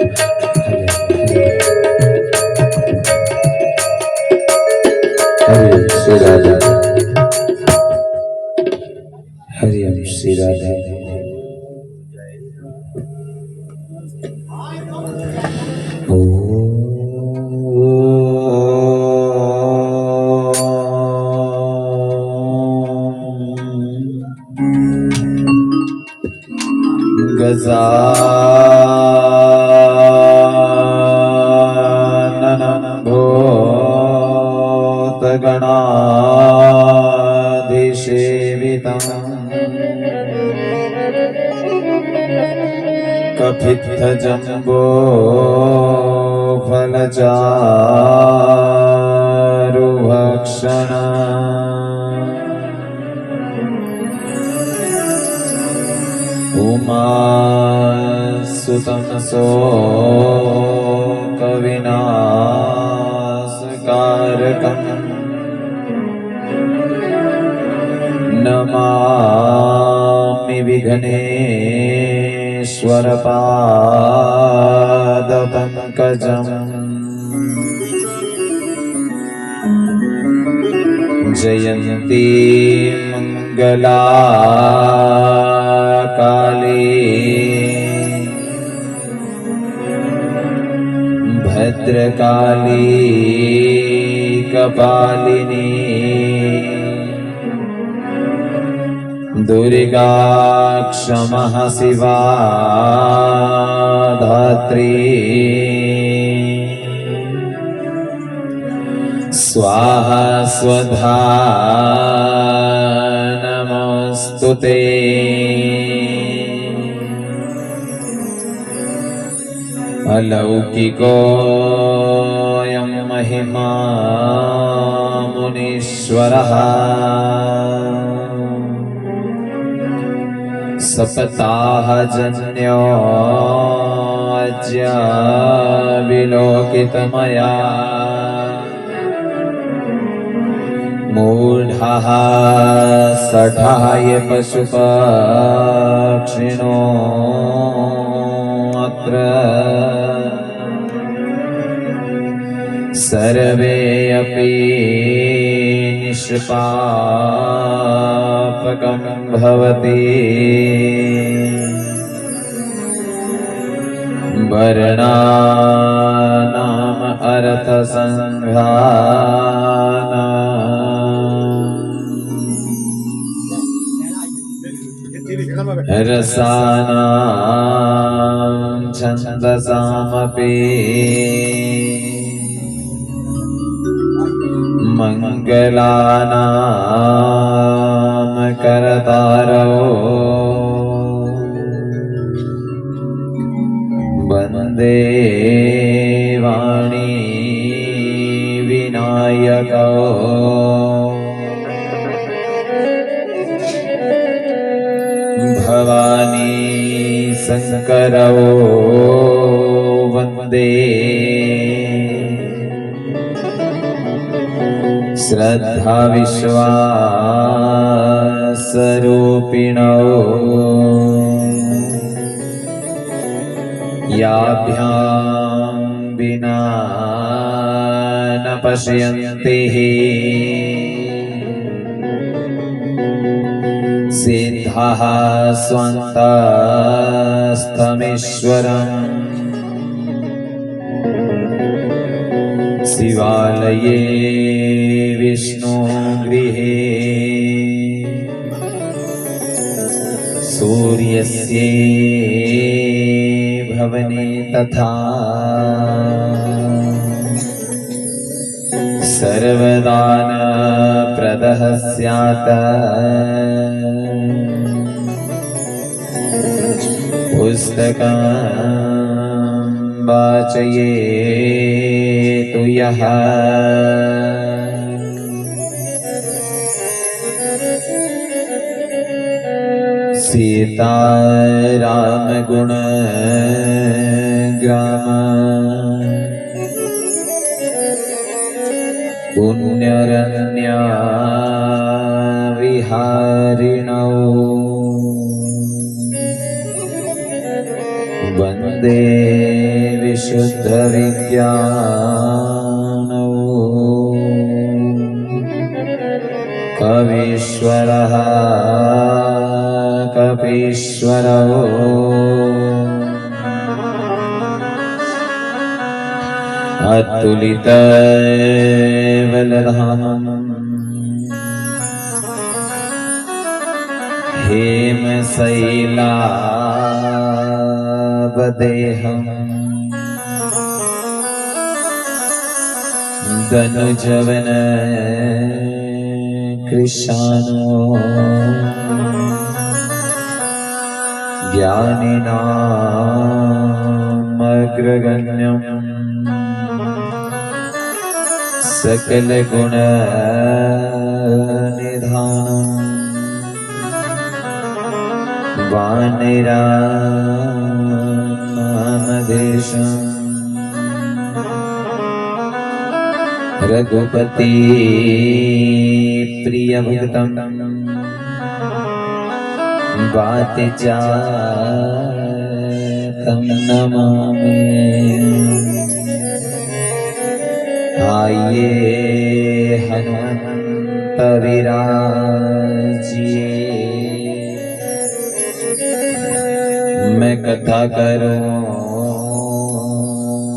हरिओम श्री राधे। हरिओम श्री राधे। गजाननं भूतगणाधिसेवितं कपित्थजम्बो फलचारुभक्षणं उमासुतं शोकविनाशकारकं नमामि विघ्नेश्वरपादपङ्कजम्। जयन्ती मंगला काली भद्रकाली कपालिनी दुर्गा क्षमा शिवा धात्री स्वाहा स्वधा नमोस्तुते। अलौकिकोऽयं महिमा मुनीश्वरः सप्ताहजन्यो अद्य विलोकितमया मूढः सठाय पशुपक्षिणो अत्र सर्वे अपि निष्पापकं भवति वर्णानाम् अर्थसङ्घानाम् रसानां छन्दसामपि मंगलानां करतारो वन्दे वाणी विनायको भवानी शंकरो वन्दे श्रद्धा विश्वासरूपिणो याभ्यां विना न पश्यन्ति सिद्धाः स्वन्तस्तमीश्वरम् शिवालये विष्णु गृहे सूर्यस्य भवने तथा सर्वदान प्रदः स्यात् पुस्तकं वाचयेतु यः सीताराम गुण ग्राम पुण्यरण्य विहारिणौ वन्दे वन्दे विशुद्धविज्ञानौ कवीश्वरः कपीश्वरौ अतुलितबलधामम् हेमशैलावदेहम् दनुजवन कृशानो ज्ञानिनामग्रगण्यम् सकलगुणनिधानम् वानिरामदेशम् रघुपति प्रियभक्तम् वातिजातं नमामि। आइए हनुमंत विराजिए, मैं कथा करूं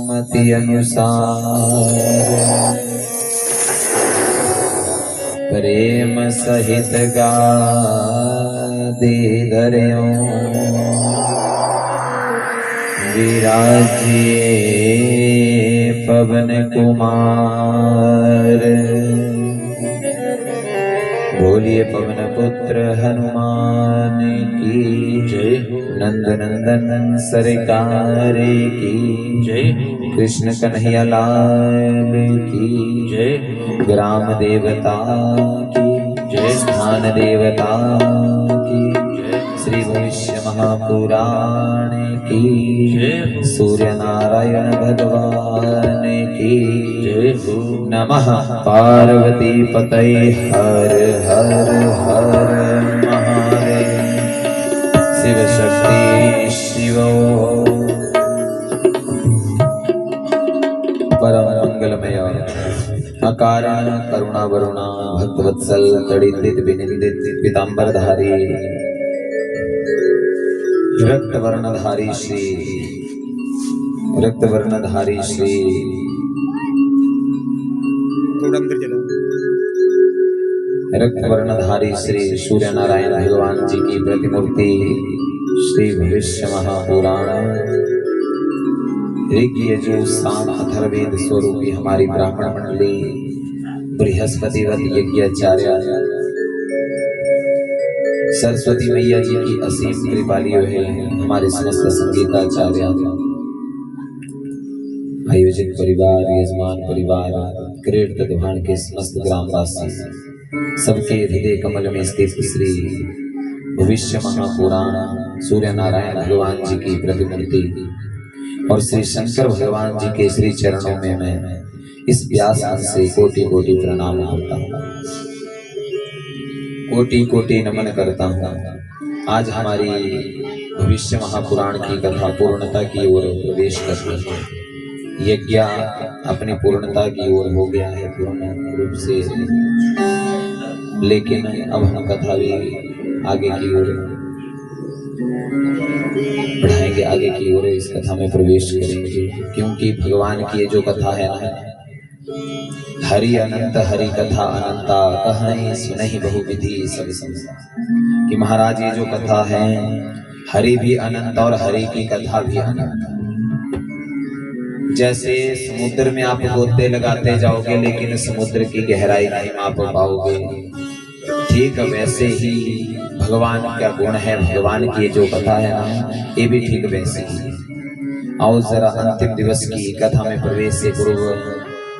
मति अनुसार, प्रेम सहित गादे धर्यों विराजिए पवन कुमार। बोलिए पवन पुत्र हनुमान की जय, नंद नंदन सरकार की जय, कृष्ण कन्हैया लाल की जय, ग्राम देवता की जय, स्थान देवता की जय, श्री भविष्य महापुराण की जय, सूर्य नारायण भगवान की जय। नमः पार्वती पतये हर हर हर महादेव। शिव शक्ति शिवो परम मंगलमय अकारण करुणा वरुणा भक्तवत्सल तड़ित विनिंदित पीतांबरधारी रक्तवर्णधारी श्री रक्तवर्णधारी श्री सूर्य नारायण भगवान जी की प्रतिमूर्ति श्री भविष्य महापुराण ऋग्यजु साम अथर्ववेद स्वरूपी हमारी ब्राह्मण मंडली बृहस्पतिवत यज्ञाचार्य सरस्वती मैया जी की असीम कृपालियो है। हमारे समस्त संगीताचार्य आयोजक परिवार, यजमान परिवार, क्रीड़ तद्वान के समस्त ग्रामवासी, सबके हृदय कमल में स्थित श्री भविष्य महापुराण सूर्य नारायण भगवान जी की प्रतिमूर्ति और श्री शंकर भगवान जी के श्री चरणों में मैं इस व्यास से कोटि कोटि प्रणाम करता हूँ, कोटि कोटि नमन करता हूँ। आज हमारी भविष्य महापुराण की कथा पूर्णता की ओर प्रवेश कर रही है। यज्ञ अपनी पूर्णता की ओर हो गया है पूर्ण रूप से, लेकिन अब हम कथा भी आगे की ओर बढ़ाएंगे, आगे की ओर इस कथा में प्रवेश करेंगे, क्योंकि भगवान की ये जो कथा है ना, हरि अनंत हरि कथा अनंता कहानी सुनहि बहुविधि सब संसार, कि महाराज ये जो कथा है हरि भी अनंत और हरि की कथा भी अनंत। जैसे समुद्र में आप गोते लगाते जाओगे लेकिन समुद्र की गहराई नहीं माप पाओगे, ठीक वैसे ही भगवान का गुण है, भगवान की जो कथा है ना, ये भी ठीक वैसे ही। आओ जरा अंतिम दिवस की कथा में प्रवेश से पूर्व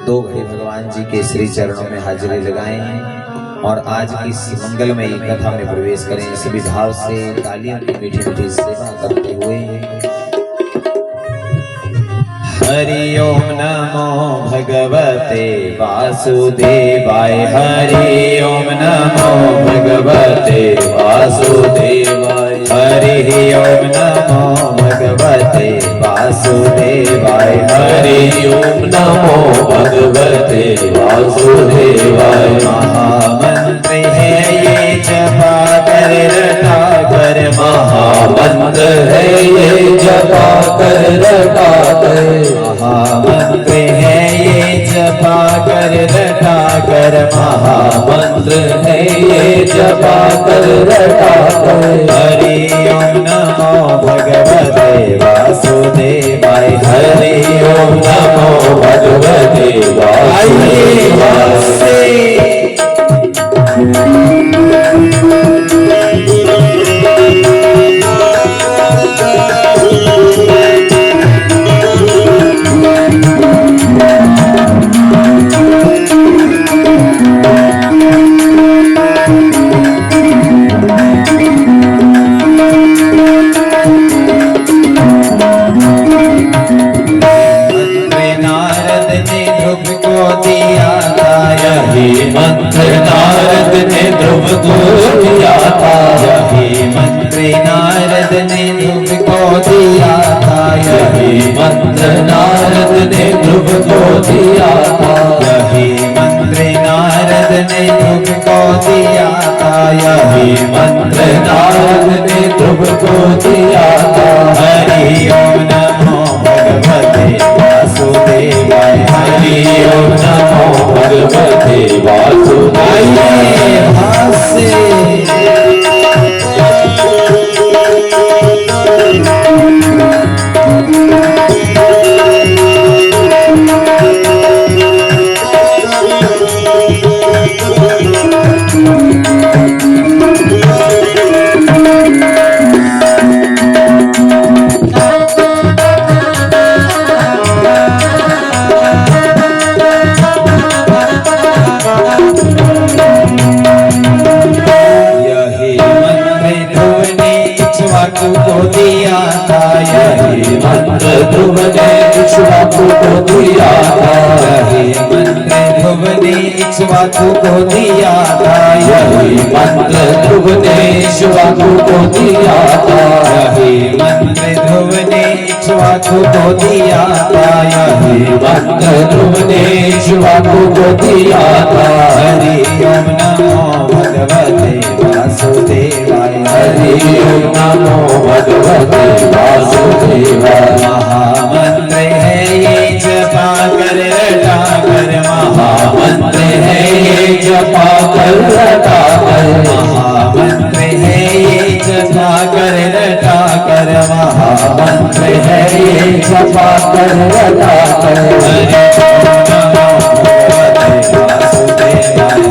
2 घड़ी भगवान जी के श्री चरणों में हाजिरी लगाएं और आज की इस मंगलमयी कथा में प्रवेश करें। सभी भाव से तालियों की मीठी मीठी सेवा करते हुए हरि ओम नमो भगवते वासुदेवाय, हरि ओम नमो भगवते वासुदेवाय। हरि ओम नमो भगवते वासुदेवाय। हरि ओम नमो भगवते वासुदेवाय। महामंत्र है ये जपा कर रटा कर। महामंत्र है ये जपा कर रटा कर। महामंत्र है ये जपा कर रटा कर। महामंत्र है ये जपा कर रटा कर। हरि ओम नमो भगवते वासुदेवाय। हरि ओम नमो भगवते वासुदेवाय। मंत्र नारद ने ध्रुव को दिया था। यही मंत्र नारद ने ध्रुव को दिया था। यही मंत्र नारद ने ध्रुव को दिया था। यही मंत्र नारद ने ध्रुव को दिया था। यही मंत्र नारद ने ध्रुव को दिया था। हरि ओम नमो भगवते वासुदेवाय। हरि ओम नमो भगवते वासुदेवाय। भासे को दिया था। यही मंत्र ध्रुव ने इक्ष्वाकु को दिया था। यही मंत्र ध्रुव ने इक्ष्वाकु को दिया था। यही मंत्र ध्रुव ने इक्ष्वाकु को दिया था। यही मंत्र ध्रुव ने इक्ष्वाकु को दिया था। यही मंत्र ध्रुव ने इक्ष्वाकु को दिया था। हरि ओम नमो भगवते वासुदेवाय। हरि ओम नमो भगवते वासुदेवाय। महामंत्र है ये जपा कर रटा कर। महामंत्र है ये जपा कर रटा कर। महामंत्र है ये जपा कर रटा कर। महामंत्र है ये जपा कर रटा कर।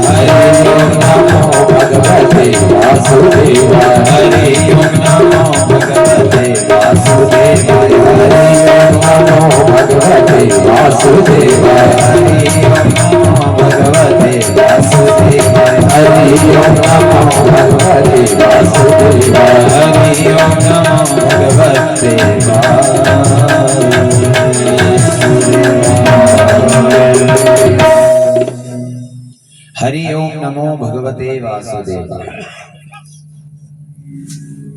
हरि ओम नमो भगवते वासुदेवाय। हरि ओम नमो भगवते वासुदेवाय। हरि ओम नमो भगवते वासुदेवाय। हरि ओम नमो भगवते वासुदेवाय। हरि ओम नमो भगवते वासुदेवाय। हरि ओम नमो भगवते वासुदेवाय। हरि ओम नमो भगवते हरि ओम नमो भगवते वासुदेवाय।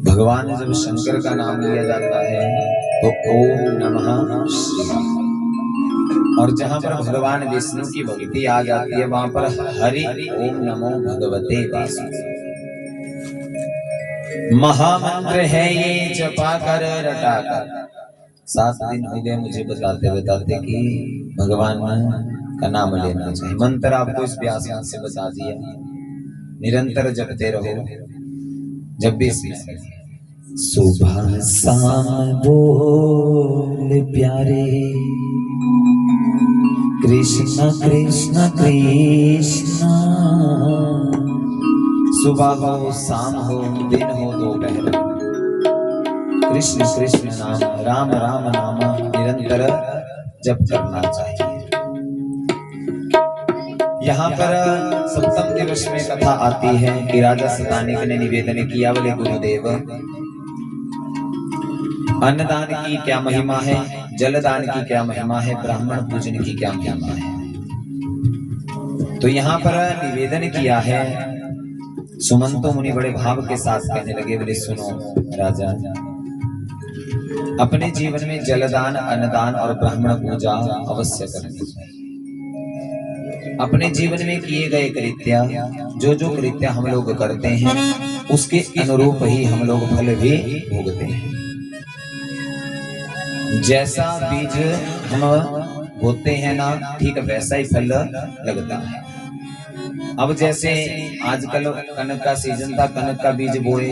भगवान जब शंकर का नाम लिया जाता है तो ओम नमः शिवाय। और जहां पर भगवान विष्णु की भक्ति आ जाती है वहां पर हरि ओम नमो भगवते वासुदेवाय। महामंत्र है ये जपा कर रटा कर। 7 दिन हो गए मुझे बताते बताते कि भगवान का नाम लेना चाहिए। मंत्र आपको इस व्यास से बता दिया, निरंतर जपते रहो। जब भी सुबह शाम बोल प्यारे कृष्ण कृष्ण कृष्ण। सुबह हो शाम हो दिन हो दोपहर, कृष्ण कृष्ण नाम राम राम नाम निरंतर जप करना चाहिए। यहाँ पर सप्तम दिवस में कथा आती है कि राजा शतानिक ने निवेदन किया, बोले गुरुदेव अन्नदान की क्या महिमा है, जलदान की क्या महिमा है, ब्राह्मण पूजन की क्या महिमा है। तो यहाँ पर निवेदन किया है सुमंतो मुनि बड़े भाव के साथ कहने लगे, बोले सुनो राजा, अपने जीवन में जलदान, अन्नदान और ब्राह्मण पूजा अवश्य करनी चाहिए। अपने जीवन में किए गए कृत्य, जो जो कृत्य हम लोग करते हैं उसके अनुरूप ही हम लोग फल भी भोगते हैं। जैसा बीज हम बोते हैं ना, ठीक वैसा ही फल लगता है। अब जैसे आजकल कनक का सीजन था, कनक का बीज बोए,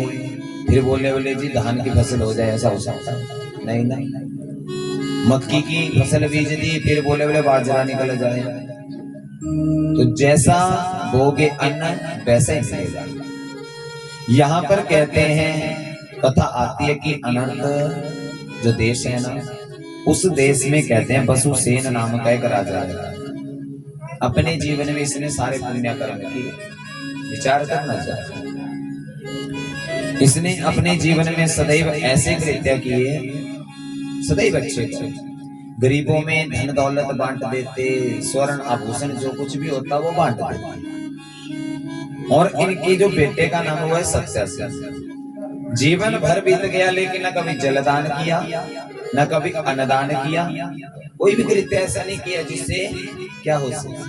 फिर बोले जी धान की फसल हो जाए, ऐसा हो सकता है? नहीं ना। मक्की की फसल बीज दी, फिर बोले बाजरा निकल जाए। तो जैसा बोगे अन्न वैसा ही मिलेगा। यहाँ पर कहते हैं, कथा आती है कि अनर्थ जो देश है ना, उस देश में कहते हैं बसुसेन नाम का एक राजा है। अपने जीवन में इसने सारे पुण्य कर्म किए। विचार करना चाहिए। इसने अपने जीवन में सदैव ऐसे कृत्य किए, सदैव अच्छे थे। गरीबों में धन दौलत बांट देते, स्वर्ण आभूषण जो कुछ भी होता वो बांट देते। और इनके जो बेटे का नाम हुआ है सत्यासी। जीवन भर बीत गया लेकिन न कभी जलदान किया, न कभी अन्नदान किया, कोई भी कृत्य ऐसा नहीं किया जिससे क्या हो सके,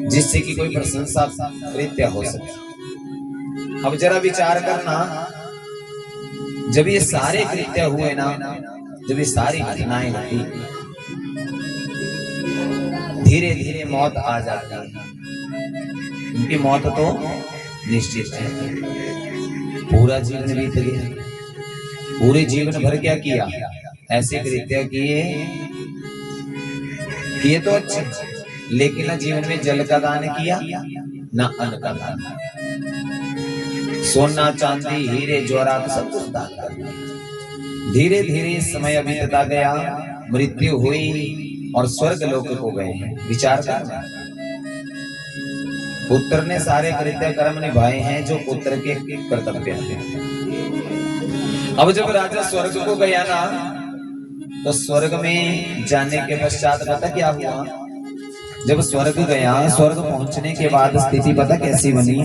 जिससे कि कोई प्रशंसा कृत्य हो सके। अब जरा विचार करना, जब ये सारे कृत्य हुए ना, जब ये सारी घटनाएं घटी, धीरे धीरे मौत आ जाती है। उनकी मौत तो निश्चित है। पूरा जीवन बीत गया, पूरे जीवन भर क्या किया, ऐसे कृत्य किए तो अच्छे, लेकिन न जीवन में जल का दान किया, न अन्न का दान। सोना चांदी हीरे जवाहरात सब कुछ दान कर दिया। धीरे धीरे समय बीतता गया, मृत्यु हुई और स्वर्ग लोक को गए हैं। विचार करना, पुत्र ने सारे कृत्य कर्म निभाए हैं जो पुत्र के कर्तव्य हैं। अब जब राजा स्वर्ग को गया ना, तो स्वर्ग में जाने के पश्चात पता क्या हुआ? जब स्वर्ग गया, स्वर्ग पहुंचने के बाद स्थिति पता कैसी बनी?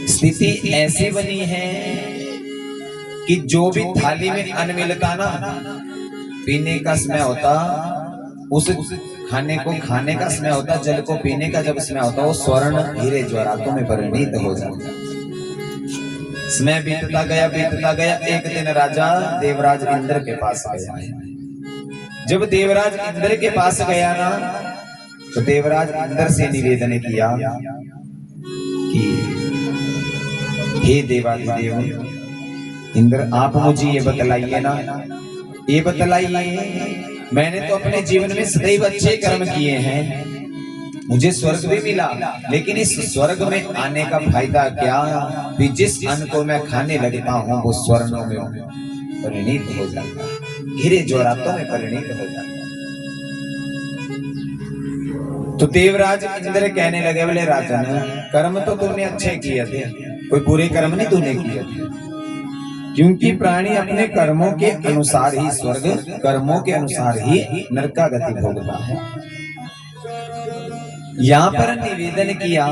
स्थिति ऐसी बनी है कि जो भी थाली में अन्न मिलता ना, पीने का समय होता, उस खाने को खाने का समय होता, जल को पीने का जब समय होता, वो स्वर्ण हीरे जवाहरातों में परिणित हो जाता। समय बीतता गया। एक दिन राजा देवराज इंद्र के पास गया। जब देवराज इंद्र के पास गया ना, तो देवराज इंद्र से निवेदन किया कि हे देवाधिदेव इंद्र, आप मुझे ये बतलाइए ना, ये बताइए, मैंने तो अपने जीवन में सदैव अच्छे कर्म किए हैं, मुझे स्वर्ग भी मिला, लेकिन इस स्वर्ग में आने का फायदा क्या? कि जिस अन्न को मैं खाने लगता हूँ वो स्वर्णों में परिणित हो जाता, हीरे जवाहरातों में परिणित हो जाता। तो देवराज इंद्र कहने लगे, बोले राजन, कर्म तो तूने अच्छे किए थे, कोई बुरे कर्म नहीं तूने किए थे, क्योंकि प्राणी अपने कर्मों के अनुसार ही स्वर्ग, कर्मों के अनुसार ही नरक का गति भोगता है। यहाँ पर निवेदन किया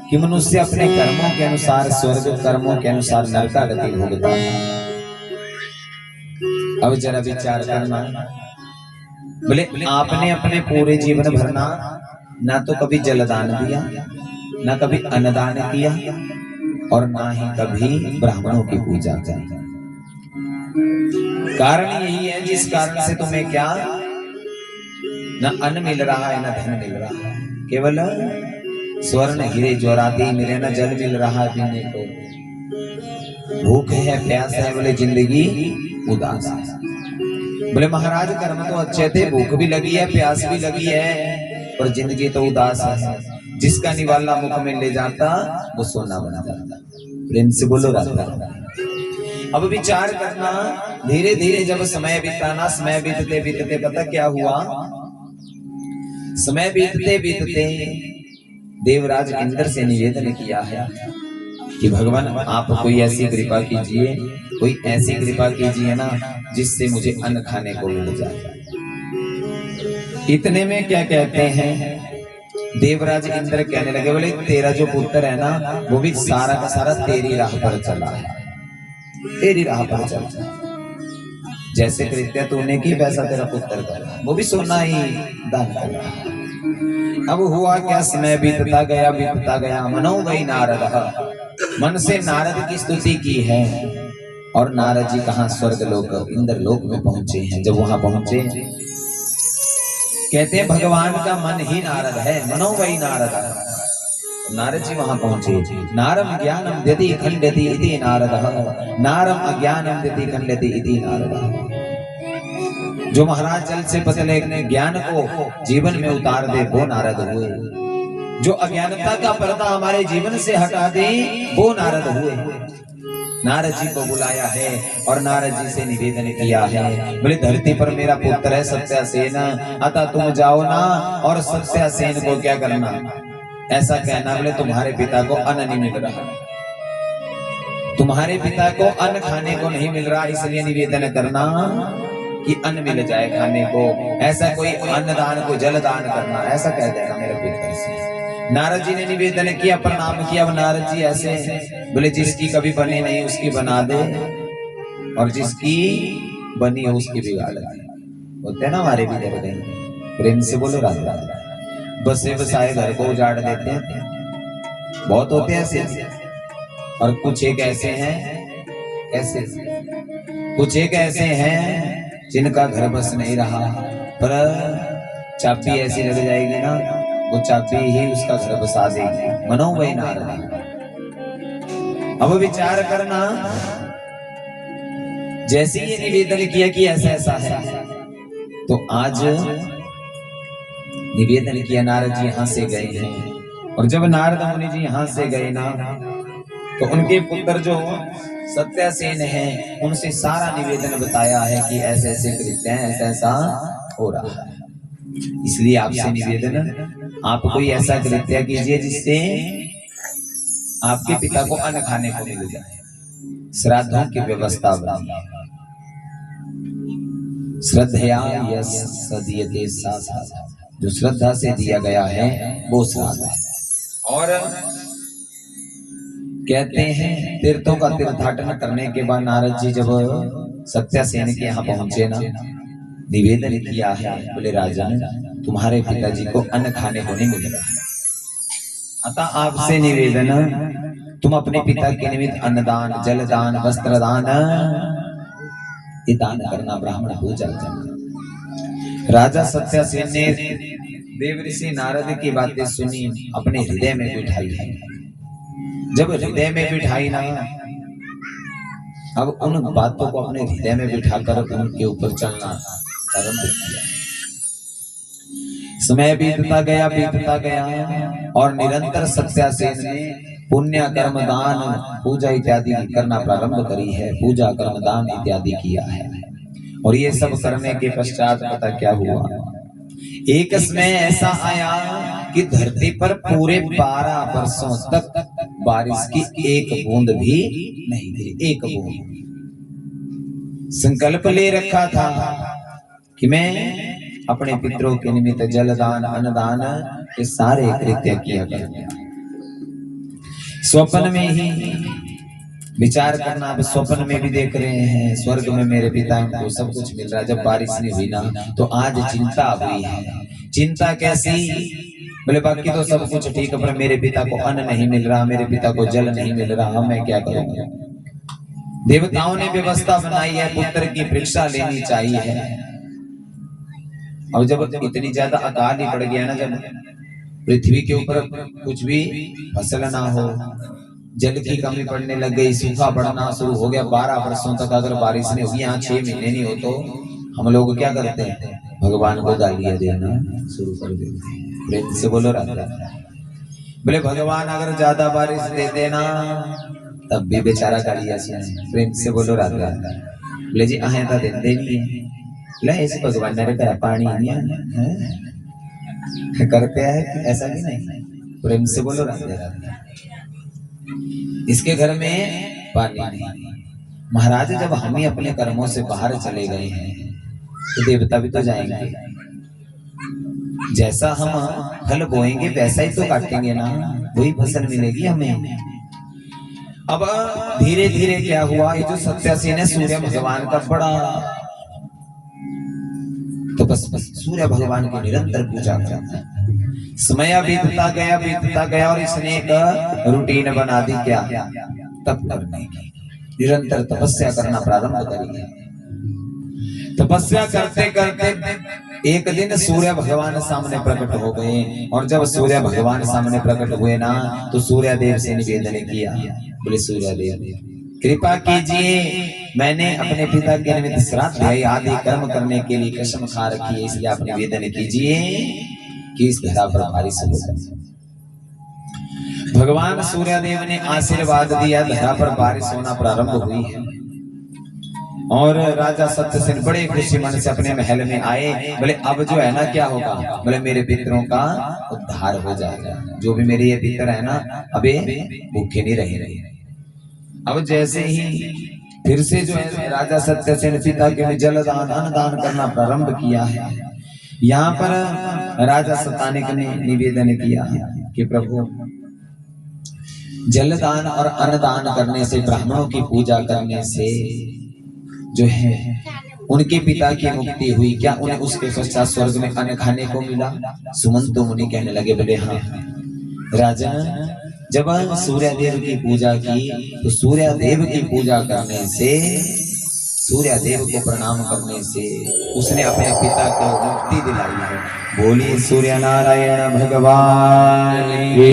कि मनुष्य अपने कर्मों के अनुसार स्वर्ग, कर्मों के अनुसार नरक का गति भोगता है। अब जरा विचार करना, बोले आपने अपने पूरे जीवन भर ना तो कभी जलदान दिया, ना कभी अन्नदान किया, और ना ही कभी ब्राह्मणों की पूजा की। कारण यही है जिस कारण से तुम्हें क्या न अन्न मिल रहा है, न धन मिल रहा है, केवल स्वर्ण हीरे जवाहरात ही मिले, न जल मिल रहा है पीने को। भूख है, प्यास है, बोले जिंदगी उदास है। बोले महाराज कर्म तो अच्छे थे, भूख भी लगी है, प्यास भी लगी है, पर जिंदगी तो उदास है। जिसका निवाला मुख में ले जाता वो सोना बना जाता। प्रेम से बोलो राधा। अब विचार करना, धीरे धीरे जब समय बीताना, समय बीतते बीतते पता क्या हुआ? समय बीतते बीतते देवराज इंद्र से निवेदन किया है कि भगवान आप कोई ऐसी कृपा कीजिए, कोई ऐसी कृपा कीजिए ना जिससे मुझे अन्न खाने को मिल जाए। इतने में क्या कहते हैं, देवराज इंद्र कहने लगे, बोले तेरा जो पुत्र है ना वो भी सारा का सारा तेरी राह पर चला है, तेरी राह पर चला। जैसे कृत्य तूने की वैसा तेरा पुत्र कर, वो भी सोना ही दान कर रहा है। अब हुआ क्या, समय बीतता गया, मनो वही नारद, मन से नारद की स्तुति की है। और नारद जी कहाँ, स्वर्ग लोक इंद्र लोक में पहुंचे हैं। जब वहां पहुंचे, कहते हैं भगवान का मन ही नारद है, मनो वही नारद। नारद जी वहां पहुंचे, नारम ज्ञानम दति खंडति इति नारदः, नारम अज्ञानम दति खंडति इति नारदः। जो महाराज जल से पतले ज्ञान को जीवन में उतार दे वो नारद हुए, जो अज्ञानता का पर्दा हमारे जीवन से हटा दे वो नारद हुए। नारद जी को बुलाया है और नारद जी से निवेदन किया है, बोले धरती पर मेरा पुत्र है सत्यासेन, अतः तुम जाओ ना और सत्यासेन को क्या करना, ऐसा कहना, बोले तुम्हारे पिता को अन्न नहीं मिल रहा, तुम्हारे पिता को अन्न खाने को नहीं मिल रहा, इसलिए निवेदन करना कि अन्न मिल जाए खाने को। ऐसा कोई अन्नदान को जलदान करना, ऐसा कह देना मेरे पुत्र से। नारद जी ने निवेदन किया, प्रणाम किया। अब नारद जी ऐसे बोले, जिसकी कभी बनी नहीं उसकी बना दे, और जिसकी बनी हो उसकी बिगाड़ दे। होते ना हमारे भी घर गए, प्रेम से बोलो राधे राधे। बसे बसाए घर को उजाड़ देते हैं, बहुत होते हैं ऐसे। और कुछ एक ऐसे हैं, ऐसे कुछ एक ऐसे हैं जिनका घर बस नहीं रहा, पर चाबी ऐसी लग जाएगी ना, वो चाबी ही उसका घर बसा देगी। मनो वही नारद। अब विचार करना, जैसे ये निवेदन किया कि ऐसा ऐसा है, तो आज निवेदन किया, नारद जी यहाँ से गए हैं। और जब नारद मुनि जी यहाँ से गए ना, तो उनके पुत्र जो सत्यासेन हैं उनसे सारा निवेदन बताया है कि ऐसे ऐसे कृत्य हैं, ऐसा ऐसा हो रहा है। इसलिए आपसे निवेदन, आप कोई ऐसा कृत्य कीजिए जिससे आपके पिता को अन्न खाने को मिल जाए, श्राद्धों की व्यवस्था बनी। श्रद्धया यस सदीयते सा, जो श्रद्धा से दिया गया है वो श्राद्ध है। और कहते हैं तीर्थों का तीर्थाटन करने के बाद नारद जी जब सत्यासेन के यहाँ पहुंचे ना, निवेदन किया है, बोले राजा तुम्हारे पिताजी को अन्न खाने को नहीं मिल रहा, अतः आपसे निवेदन, तुम अपने पिता के निमित्त अन्नदान, जलदान, वस्त्रदान ये दान करना, ब्राह्मण पूजा करना। राजा सत्यासेन ने देवऋषि नारद की बातें सुनी, अपने हृदय में बिठाई है। जब हृदय में बिठाई ना, अब उन बातों को अपने हृदय में बिठाकर उनके ऊपर चलना आरंभ किया। समय बीतता गया और निरंतर सत्यासेन ने पुण्य कर्म दान पूजा इत्यादि करना प्रारंभ करी है, पूजा कर्म दान इत्यादि किया है। और ये सब करने के पश्चात पता क्या हुआ, एक समय ऐसा आया कि धरती पर पूरे 12 वर्षों तक बारिश की एक बूंद भी नहीं थी, एक बूंद। संकल्प ले रखा था कि मैं अपने पितरों के निमित्त जलदान, अन्नदान ये सारे कृत्य किया करूंगा। स्वप्न में ही विचार करना, अब स्वप्न में भी देख रहे हैं स्वर्ग में मेरे पिता को सब कुछ मिल रहा है। जब बारिश नहीं हुई ना, तो आज चिंता हुई है। चिंता कैसी, बोले बाकी तो सब कुछ ठीक है, पर मेरे पिता को अन्न नहीं मिल रहा, मेरे पिता को जल नहीं मिल रहा, मैं क्या करूंगा। देवताओं ने व्यवस्था बनाई है, पुत्र की परीक्षा लेनी चाहिए। और जब इतनी ज्यादा अकाल ही पड़ गया ना, जब पृथ्वी के ऊपर कुछ भी फसल ना हो, जल की कमी पड़ने लग गई, सूखा पड़ना शुरू हो गया, 12 वर्षों तक अगर बारिश नहीं होगी, यहाँ 6 महीने नहीं हो, तो हम लोग क्या करते हैं, भगवान को गालियां देना शुरू कर देते हैं। प्रेम से बोलो राधा। बोले भगवान अगर ज्यादा बारिश दे देना तब भी बेचारा गालियां सुने। प्रेम से बोलो राधा। बोले जी आहे तो देते नहीं है, ले इस भगवान ने करा पानी नहीं करते हैं, ऐसा भी नहीं। प्रेम से बोलो राधे राधे। इसके घर में पानी नहीं। महाराज जब हम ही अपने कर्मों से बाहर चले गए हैं तो देवता भी तो जाएंगे, जैसा हम फल बोएंगे वैसा ही तो काटेंगे ना, वही फसल मिलेगी हमें। अब धीरे धीरे क्या हुआ, ये जो सत्यासी ने सूर्य भगवान का बड़ा तो बस सूर्य भगवान की निरंतर पूजा करता है। समय बीतता गया और इसने एक रूटीन बना दी, क्या तप करने की, निरंतर तपस्या करना प्रारंभ करी। तपस्या करते करते एक दिन सूर्य भगवान सामने प्रकट हो गए, और जब सूर्य भगवान सामने प्रकट हुए ना तो सूर्य देव से निवेदन किया, बोले सूर्य देव कृपा कीजिए, मैंने अपने पिता के निमित्त श्राद्ध आदि कर्म करने के लिए कसम खा रखी है, इसलिए आप निवेदन कीजिए कि इस धरा पर बारिश हो। भगवान सूर्य देव ने आशीर्वाद दिया, धरा पर बारिश होना प्रारंभ हुई है। और राजा सत्यसेन बड़े खुशी मन से अपने महल में आए, बोले अब जो है ना क्या होगा, बोले मेरे पितरों का उद्धार हो जाएगा, जो भी मेरे ये पितर है ना अबे भूखे नहीं रहे। अब जैसे ही फिर से जो है राजा सत्यसेन पिता के जलदान अन्नदान करना प्रारंभ किया है। यहाँ पर राजा सतानिक ने निवेदन किया कि प्रभु जलदान और अन्नदान करने से, ब्राह्मणों की पूजा करने से जो है उनके पिता की मुक्ति हुई क्या, उन्हें उसके पश्चात स्वर्ग में अन्न खाने को मिला। सुमंत मुनि कहने लगे, बोले हाँ राजन, जब सूर्य देव की पूजा की तो सूर्य देव की पूजा करने से, सूर्य देव को प्रणाम करने से उसने अपने पिता को मुक्ति दिलाई है। बोलिए सूर्य नारायण भगवान की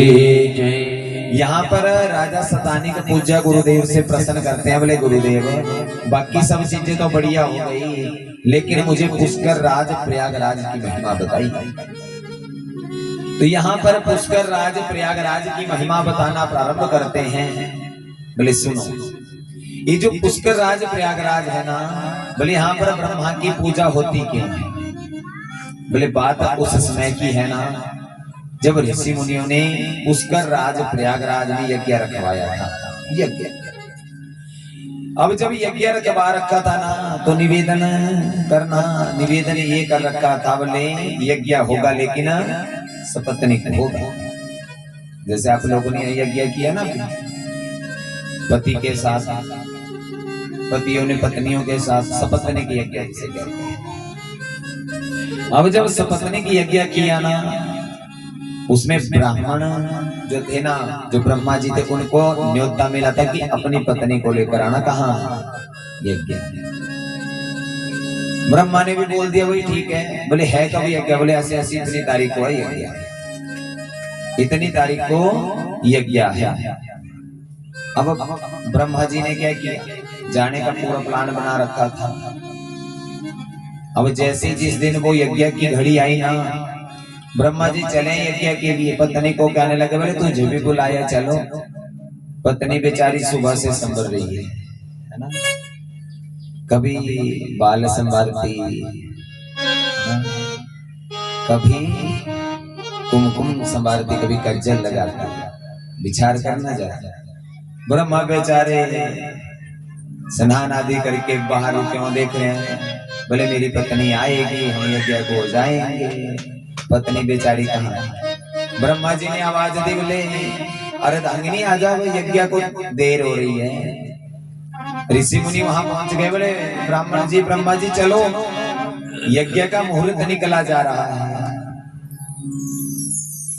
जय। यहाँ पर राजा सतानिक पूजा गुरुदेव से प्रश्न करते हैं, बोले गुरुदेव बाकी सब चीजें तो बढ़िया हो गई, लेकिन मुझे पुष्कर राज प्रयागराज की महिमा बताई। तो यहाँ पर पुष्कर राज प्रयागराज की महिमा बताना प्रारंभ करते हैं। बोले सुनो, ये जो पुष्कर राज प्रयागराज है ना, बोले यहाँ पर ब्रह्मा की पूजा होती क्यों है। बोले बात उस समय की है ना जब ऋषि मुनियों ने पुष्कर राज प्रयागराज में यज्ञ रखवाया था। यज्ञ अब जब यज्ञ रखवा रखा था ना तो निवेदन करना, निवेदन ये कर रखा था, बोले यज्ञ होगा लेकिन सपत्नीक होगा। जैसे आप लोगों ने यज्ञ किया ना पति के साथ, पतियों ने पत्नियों के साथ सपत्नीक यज्ञ जिसे कहते हैं। अब जब सपत्नीक यज्ञ किया ना, उसमें ब्राह्मण जो थे ना, जो ब्रह्मा जी थे, उनको न्योता मिला था कि अपनी पत्नी को लेकर आना। कहाँ यज्ञ। ब्रह्मा ने भी बोल दिया वही ठीक है। बोले है कब यज्ञ, बोले ऐसे ऐसी इतनी तारीख को है यज्ञ, इतनी तारीख को यज्ञ है। अब ब्रह्मा जी ने क्या किया, जाने का पूरा प्लान बना रखा था। अब जैसे जिस दिन वो यज्ञ की घड़ी आई ना, ब्रह्मा जी चले यज्ञ के लिए, पत्नी को कहने लगे, बोले तुझे भी बुलाया चलो। पत्नी बेचारी सुबह से संभल रही है ना, कभी बाल संवारती, कभी कुमकुम संवारती, कभी कज्जल लगाती, विचार करना जाता। ब्रह्मा बेचारे स्नान आदि करके बाहर क्यों देख रहे हैं, बोले मेरी पत्नी आएगी, हम यज्ञ को जाएंगे। पत्नी बेचारी कहाँ। ब्रह्मा जी ने आवाज दी, बोले अरे धांगिनी आ जाओ, यज्ञ को देर हो रही है। ऋषि मुनि वहां पहुंच गए, बोले ब्राह्मण जी, ब्रह्मा जी चलो, यज्ञ का मुहूर्त निकला जा रहा है।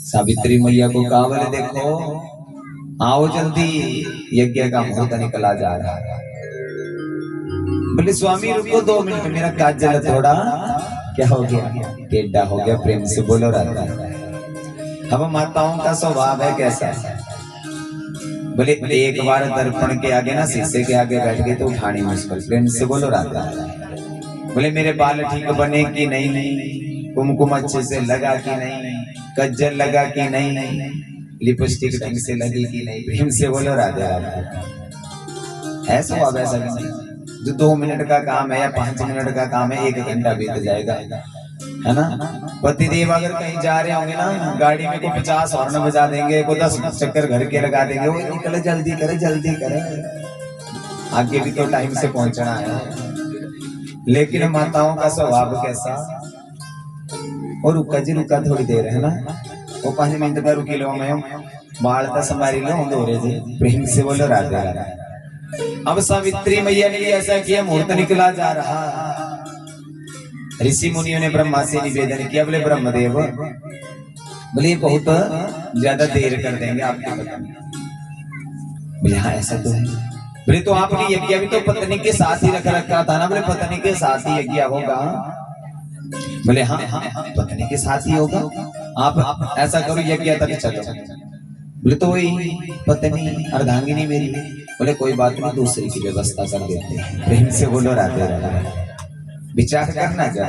सावित्री मैया को कहा, बोले देखो आओ जल्दी, यज्ञ का मुहूर्त निकला जा रहा है। बोले स्वामी रुको 2 मिनट, मेरा काजल थोड़ा क्या हो गया, टेढ़ा हो गया। प्रेम से बोलो राधा। अब माताओं का स्वभाव है कैसा है, बोले एक बार दर्पण के आगे ना, शीशे के आगे बैठ गए तो उठानी मुश्किल। प्रेम से बोलो राधा। बोले मेरे बाल ठीक बने कि नहीं, कुमकुम अच्छे से लगा कि नहीं, कज्जल लगा कि नहीं, लिपस्टिक ढंग से लगी कि नहीं। प्रेम से बोलो राधा राधा। ऐसा हुआ वैसा नहीं, जो 2 मिनट का काम है या 5 मिनट का काम है, 1 घंटा बीत जाएगा, है ना। पतिदेव अगर कहीं जा रहे होंगे ना, गाड़ी में को 50 हॉर्न बजा देंगे, को 10 चक्कर घर के लगा देंगे, वो निकले जल्दी करे जल्दी करे, आगे भी तो टाइम से पहुंचना है। लेकिन माताओं का स्वभाव कैसा, और रुका जी रुका थोड़ी देर है ना, वो 5 मिनट का रुकी लो, मैं बाल का संभारी लो दो रे जी, प्रेम से बोलो राधे राधे। अब सावित्री मैया ने ऐसा किया, मुहूर्त निकला जा रहा, ऋषि मुनियों ने ब्रह्मा से निवेदन किया, बोले ब्रह्मदेव बोले बहुत ज्यादा देर कर देंगे आपके पत्नी। बोले हाँ ऐसा तो है। बोले तो आपने यज्ञ भी तो पत्नी के साथ ही रख रखा था ना। बोले पत्नी के साथ ही यज्ञ होगा। बोले हाँ पत्नी के साथ ही होगा, आप ऐसा करो यज्ञ तक चलो। बोले तो वही पत्नी अर्धांगिनी मेरी। बोले कोई बात नहीं, दूसरी की व्यवस्था कर देते हैं। प्रेम से बोलो राधे राधे, विचार करना जरा।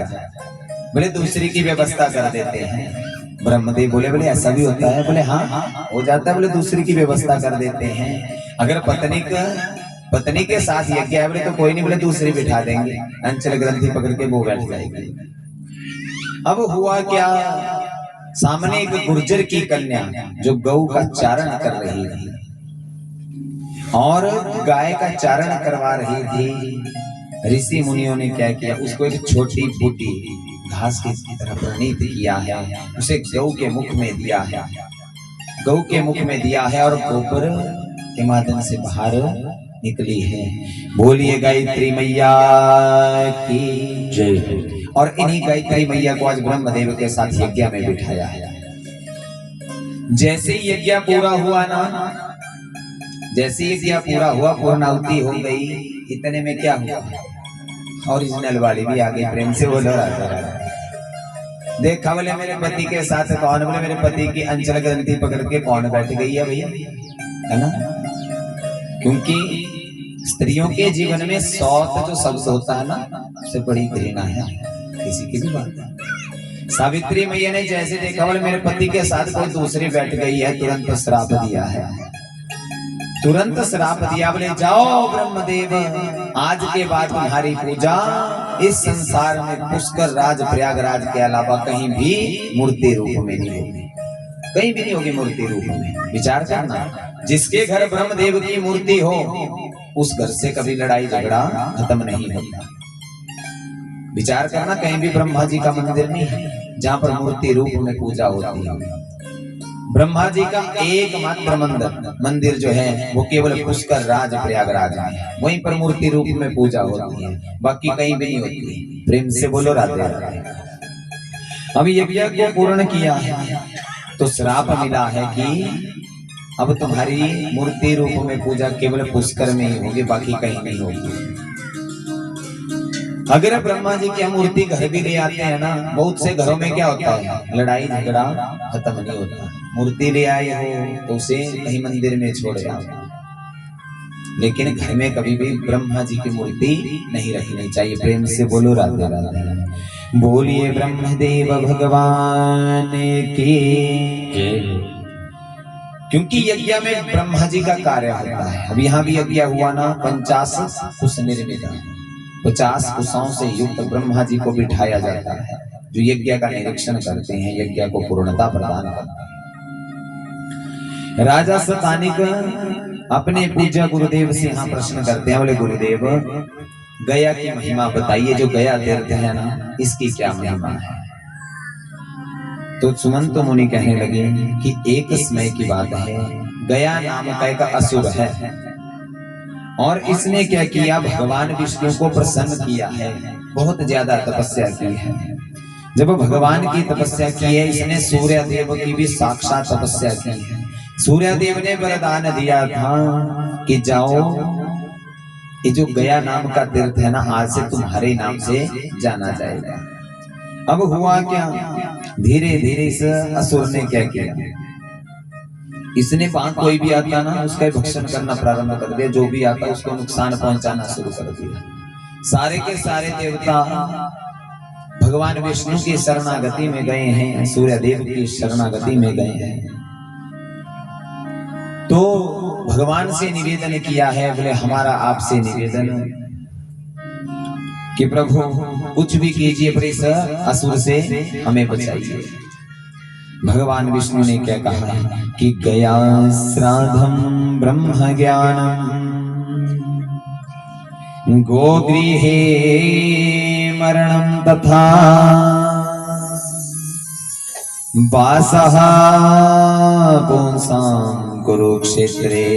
बोले दूसरी की व्यवस्था कर देते हैं। ब्रह्मदेव बोले बोले ऐसा भी होता है? बोले हाँ हो जाता है। बोले दूसरी की व्यवस्था कर देते हैं। अगर पत्नी के साथ यज्ञ है बोले तो कोई नहीं, बोले दूसरी बिठा देंगे, अंचल ग्रंथि पकड़ के वो बैठ जाएगी। अब हुआ क्या, सामने एक गुर्जर की कन्या जो गौ का चारण कर रही थी और गाय का चारण करवा रही थी। ऋषि मुनियों ने क्या किया, उसको एक छोटी फूटी घास की तरह प्रणीत किया है, उसे गौ के मुख में दिया है, गौ के मुख में दिया है और गोबर के माध्यम से बाहर निकली है। बोलिए गायत्री मैया की जय। और इन्हीं गायत्री मैया को आज ब्रह्मदेव के साथ यज्ञ में बिठाया है। जैसे यज्ञ पूरा हुआ ना, जैसे यज्ञ पूरा हुआ, पूर्णाहुति हो गई, इतने में क्या हुआ, ओरिजिनल वाली भी आ गई। प्रेम से बोलो राधे राधे। देखा बोले मेरे पति के साथ कौन, बोले मेरे पति की अंचल ग्रंथि पकड़ के कौन बैठ गई है भैया, है ना। क्योंकि स्त्रियों के जीवन में सौत जो शब्द होता है ना, उससे बड़ी घृणा है किसी की भी बात। सावित्री मैया ने जैसे देखा बोले मेरे पति के साथ कोई दूसरी बैठ गई है, तुरंत श्राप दिया है, तुरंत श्राप दिया। बोले जाओ ब्रह्मदेव, आज के बाद तुम्हारी पूजा इस संसार में पुष्कर राज प्रयागराज के अलावा कहीं भी मूर्ति रूप में नहीं होगी, कहीं भी नहीं होगी मूर्ति रूप में। विचार करना, जिसके घर ब्रह्मदेव की मूर्ति हो उस घर से कभी लड़ाई झगड़ा खत्म नहीं होता। विचार करना, कहीं भी ब्रह्मा जी का मंदिर नहीं है जहां पर मूर्ति रूप में पूजा होती है। ब्रह्मा जी का एकमात्र मंदिर जो है वो केवल पुष्कर राज प्रयागराज में, वहीं पर मूर्ति रूप में पूजा होती है, बाकी कहीं भी नहीं होती। प्रेम से बोलो राधे राधे। अभी यज्ञ को पूर्ण किया है तो श्राप मिला है कि अब तुम्हारी मूर्ति रूप में पूजा केवल पुष्कर में ही होगी, बाकी कहीं नहीं होगी। अगर ब्रह्मा जी की मूर्ति घर भी ले आते हैं ना, बहुत से घरों में क्या होता है, लड़ाई झगड़ा खत्म नहीं होता। मूर्ति ले आए हो तो उसे कहीं मंदिर में छोड़ आओ, लेकिन घर में कभी भी ब्रह्मा जी की मूर्ति नहीं रखनी चाहिए। प्रेम से बोलो राधे राधे। बोलिए ब्रह्मदेव भगवान की जय। क्योंकि यज्ञ में ब्रह्मा जी का कार्य होता है। अब यहाँ भी यज्ञ हुआ ना, 50 कुश निर्मित, 50 कुशों से युक्त ब्रह्मा जी को बिठाया जाता है, जो यज्ञ का निरीक्षण करते हैं, यज्ञ को पूर्णता प्रदान करते हैं। राजा सतानिक अपने पूज्य गुरुदेव से यहाँ प्रश्न करते हैं, बोले गुरुदेव गया की महिमा बताइए, जो गया तीर्थ है ना, इसकी क्या महिमा है। तो सुमंत मुनि कहने लगे कि एक समय की बात है, गया नाम का एक असुर है और इसने क्या किया, भगवान विष्णु को प्रसन्न किया है, बहुत ज्यादा तपस्या की है। जब भगवान की तपस्या की है, इसने सूर्य देव की भी साक्षात तपस्या की है। सूर्य देव ने वरदान दिया था कि जाओ, ये जो गया नाम का तीर्थ है ना, आज से तुम्हारे नाम से जाना जाएगा। अब हुआ क्या, धीरे धीरे इस असुर ने क्या किया, इसने वहां कोई भी आता ना उसका भक्षण करना प्रारंभ कर दिया, जो भी आता उसको नुकसान पहुंचाना शुरू कर दिया। सारे के सारे देवता भगवान विष्णु की शरणागति में गए हैं, सूर्य देव की शरणागति में गए हैं। तो भगवान से निवेदन किया है, बोले हमारा आपसे निवेदन कि प्रभु कुछ भी कीजिए पर इस असुर से हमें बचाइए। भगवान विष्णु ने क्या कहा है कि गया श्राद्धम ब्रह्म ज्ञानम गोगृहे मरणम तथा वासः पुंसां कुरुक्षेत्रे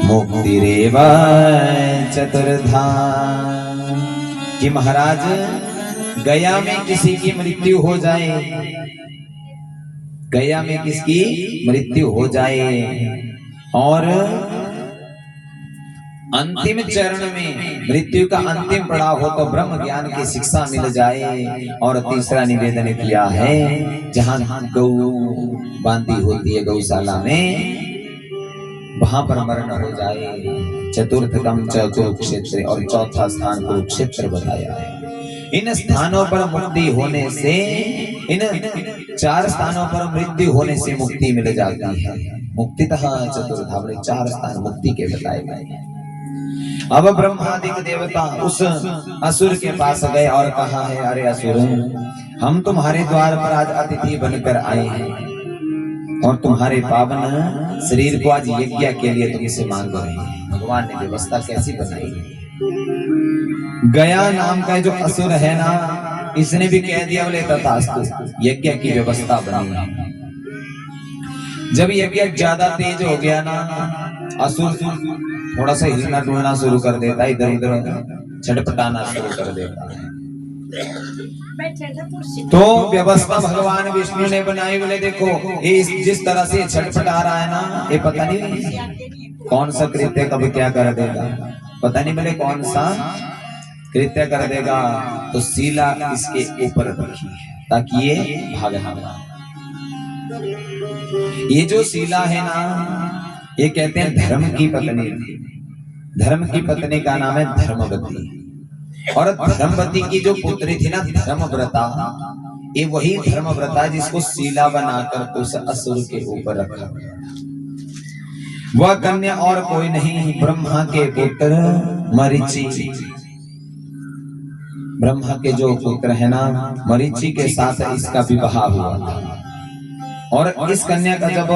मुक्तिरेव चतुर्धा। कि महाराज गया में किसी की मृत्यु हो जाए, गया में किसकी मृत्यु हो जाए और अंतिम चरण में मृत्यु का अंतिम पड़ाव हो तो ब्रह्म ज्ञान की शिक्षा मिल जाए। और तीसरा निवेदन किया है जहां गौ बांधी होती है गौशाला में, वहां पर मरण हो जाए। चतुर्थकम च कुरुक्षेत्र, और चौथा स्थान कुरुक्षेत्र बताया है। इन स्थानों पर मुक्ति होने से, इन 4 स्थानों पर मृत्यु होने से मुक्ति मिल जाती है। मुक्तितः चतुर्था, 4 स्थान मुक्ति के बताए गए। अब ब्रह्मादिक देवता उस असुर के पास गए और कहा है, अरे असुर, हम तुम्हारे द्वार पर आज अतिथि बनकर आए हैं और तुम्हारे पावन शरीर को आज यज्ञ के लिए तुमसे मांग रहे हैं। भगवान ने व्यवस्था कैसी बनाई। गया नाम का जो असुर है ना, इसने भी कह दिया बोले तथास्तु, यज्ञ की व्यवस्था बनी। जब यज्ञ ज्यादा तेज हो गया ना, असुर थोड़ा सा हिलना डुलना शुरू कर देता है, इधर उधर छटपटाना शुरू कर देता है। तो व्यवस्था भगवान विष्णु ने बनाई। बोले देखो ये जिस तरह से छटपटा रहा है ना, ये पता नहीं कौन सा कृत्य कब क्या कर देगा, पता नहीं बोले कौन सा कृत्य कर देगा। तो शिला इसके ऊपर रखी है ताकि ये भाग ना। ये जो शिला है ना, ये कहते हैं धर्म की पत्नी। धर्म की पत्नी का नाम है धर्मवती, और धर्मवती की जो पुत्री थी ना धर्मव्रता, ये वही धर्मव्रता जिसको शिला बनाकर उस असुर के ऊपर रखा। वह कन्या और कोई नहीं, ब्रह्मा के पुत्र मरीचि। ब्रह्मा के जो पुत्र है ना मरीचि के साथ इसका विवाह हुआ था। और इस कन्या का जब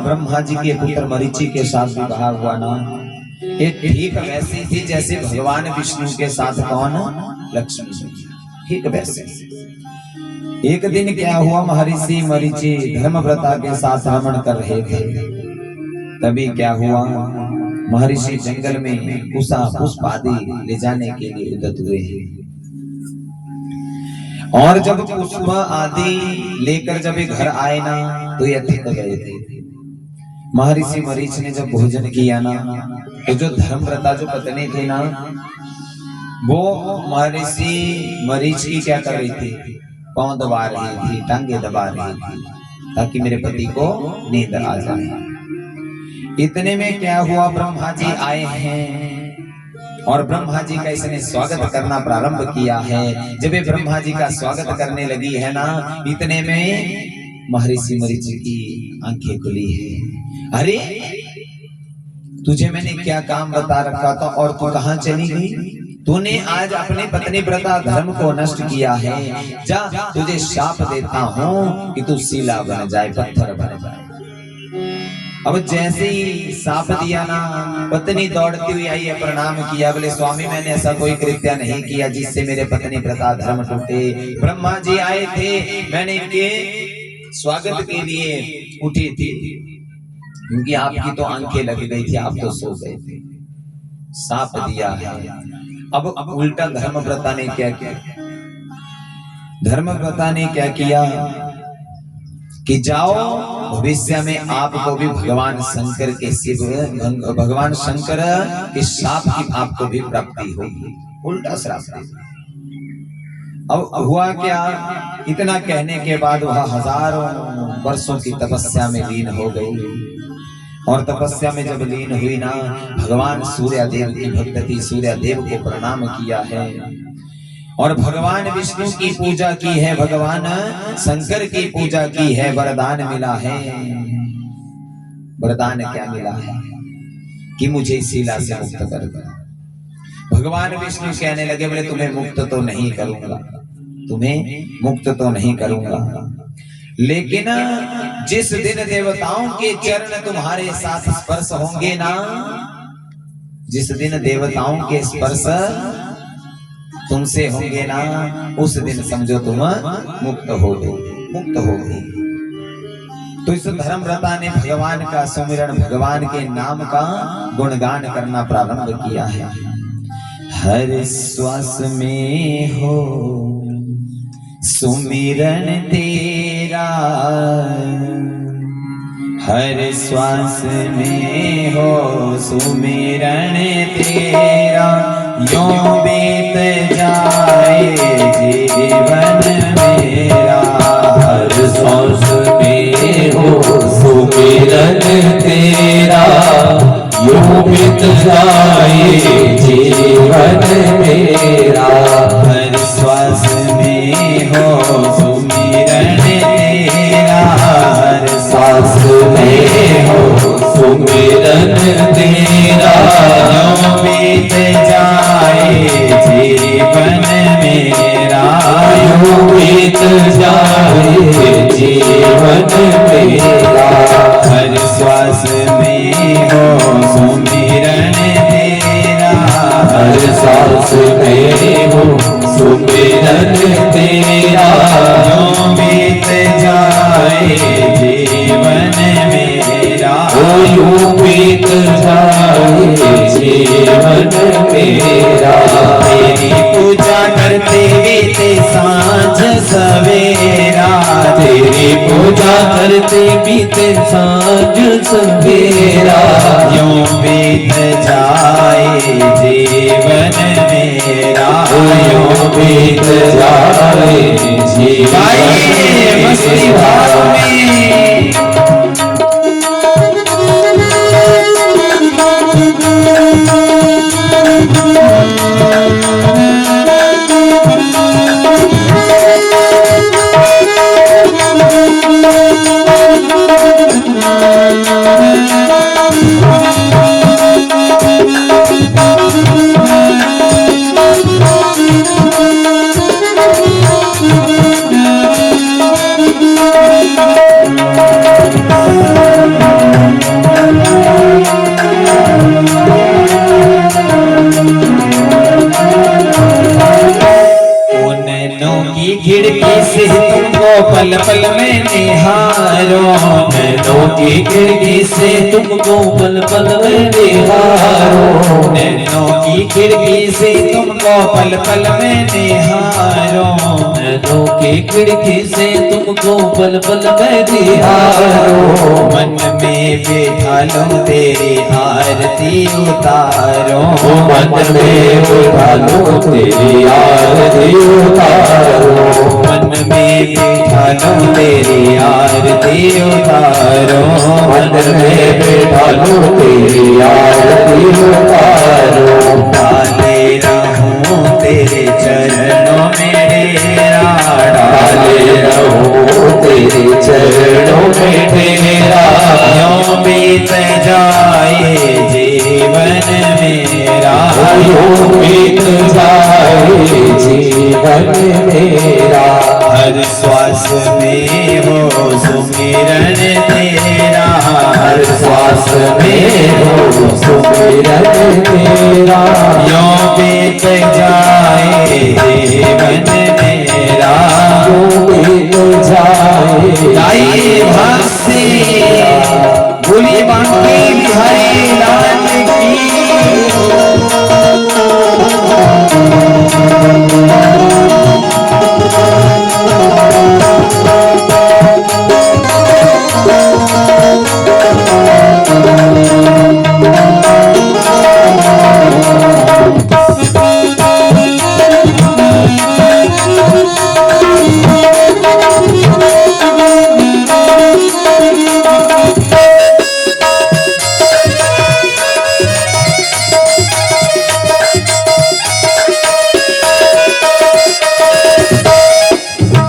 ब्रह्मा जी के पुत्र मरीचि के साथ विवाह हुआ ना, ये ठीक वैसी थी जैसे भगवान विष्णु के साथ कौन, लक्ष्मी, ठीक वैसे। एक दिन क्या हुआ, महर्षि मरीचि धर्मव्रता के साथ रमण कर रहे थे। तभी क्या हुआ, महर्षि जंगल में कुशा पुष्प आदि ले जाने के लिए उद्यत हुए हैं। और जब पुष्प आदि लेकर जब ये घर आए ना, तो ये थक गए थे। महर्षि मरीच ने जब भोजन किया ना, तो जो धर्मव्रता जो पत्नी थी ना, वो महर्षि मरीच की क्या कर रही थी, पांव दबा रही थी, टांगे दबा रही थी, ताकि मेरे पति को नींद आ जाए। इतने में क्या हुआ, ब्रह्मा जी आए हैं और ब्रह्मा जी का इसने स्वागत करना प्रारंभ किया है। जब ये ब्रह्मा जी का स्वागत करने लगी है ना, इतने में महर्षि मरीचि की आंखें खुली है। अरे तुझे मैंने क्या काम बता रखा था और तू कहां चली गई? तूने आज अपने पत्नी व्रता धर्म को नष्ट किया है। जा, तुझे शाप देता हूं कि तू शिला बन जाए, पत्थर बन जाए। अब जैसे ही साप दिया ना, पत्नी दौड़ती हुई आई है, प्रणाम किया, बोले स्वामी मैंने ऐसा कोई कृत्य नहीं किया जिससे मेरे पत्नी व्रता धर्म टूटे। ब्रह्मा जी आए थे, मैंने इनके स्वागत के लिए उठी थी, क्योंकि आपकी तो आंखें लग गई थी, आप तो सो गए थे। साप दिया है। अब उल्टा धर्मव्रता ने क्या किया, धर्मव्रता ने क्या किया कि जाओ भविष्य में आपको भी भगवान शंकर के शिव, भगवान शंकर के शाप की आपको भी प्राप्ति होगी। उल्टा श्राप। अब हुआ क्या, इतना कहने के बाद वह हजारों वर्षों की तपस्या में लीन हो गई। और तपस्या में जब लीन हुई ना, भगवान सूर्य देव की भक्त थी, सूर्य देव को प्रणाम किया है और भगवान विष्णु की पूजा की है, भगवान शंकर की पूजा की है। वरदान मिला है। वरदान क्या मिला है कि मुझे शिला से मुक्त कर दो। भगवान विष्णु कहने लगे, बोले तुम्हें मुक्त तो नहीं करूंगा, तुम्हें मुक्त तो नहीं करूंगा, लेकिन जिस दिन देवताओं के चरण तुम्हारे साथ स्पर्श होंगे ना, जिस दिन देवताओं के स्पर्श तुम तुमसे होंगे ना, उस दिन समझो तुम मुक्त होगे, मुक्त होगे। तो इस धर्मव्रता ने भगवान का सुमिरन, भगवान के नाम का गुणगान करना प्रारंभ किया है। हर श्वास में हो सुमिरन तेरा, हर श्वास में हो सुमिरन तेरा, यूं बीत जाए जीवन मेरा। हर श्वास में हो सुमिरन तेरा, यूं बीत जाए जीवन मेरा। हर श्वास में हो सुमिरन तेरा, हर श्वास में हो सुमिरन तेरा, यूं बीत जाए जीवन मेरा। यूं बीत जाए जीवन मेरा। हर श्वास में हो सुमिरन तेरा, हर सांस में हो सुमिरन तेरा, यूं बीत जाए जीवन मेरा। यूं बीत जाए जीवन मेरा। तेरी पूजा करते बीते सांझ सवेरा, तेरी पूजा करते बीते सांझ सवेरा, यूं बीत जाए जीवन मेरा। यूं बीत जाए जीवन मस्ती भाव में खिड़की से तुमको पल पल में निहारो, नैनों की खिड़की से तुमको पल पल में निहारो। नैनों की खिड़की से तुमको पल पल में निहारो, नैनों की खिड़की से तुमको पल पल में निहारो। मन में बैठा लो तेरी आरती उतारो, मन में बैठा लो तेरी आरती उतारो। मन में बैठा लो तेरी आरती उतारो, मन में बैठा लो तेरी आरती उतारो। डाले रहूं तेरे चरणों में डेरा, डाले रहूं तेरे चरणों में डेरा। यूं बीत जाए जीवन मेरा, यूं बीत जाए जीवन मेरा। हर श्वास में हो सुमिरन तेरा, हर श्वास में हो सुमिरन तेरा, यूं बीत जाए जीवन मेरा। यूं बीत जाए गाइए भक्ति बोली बांके बिहारी लाल की।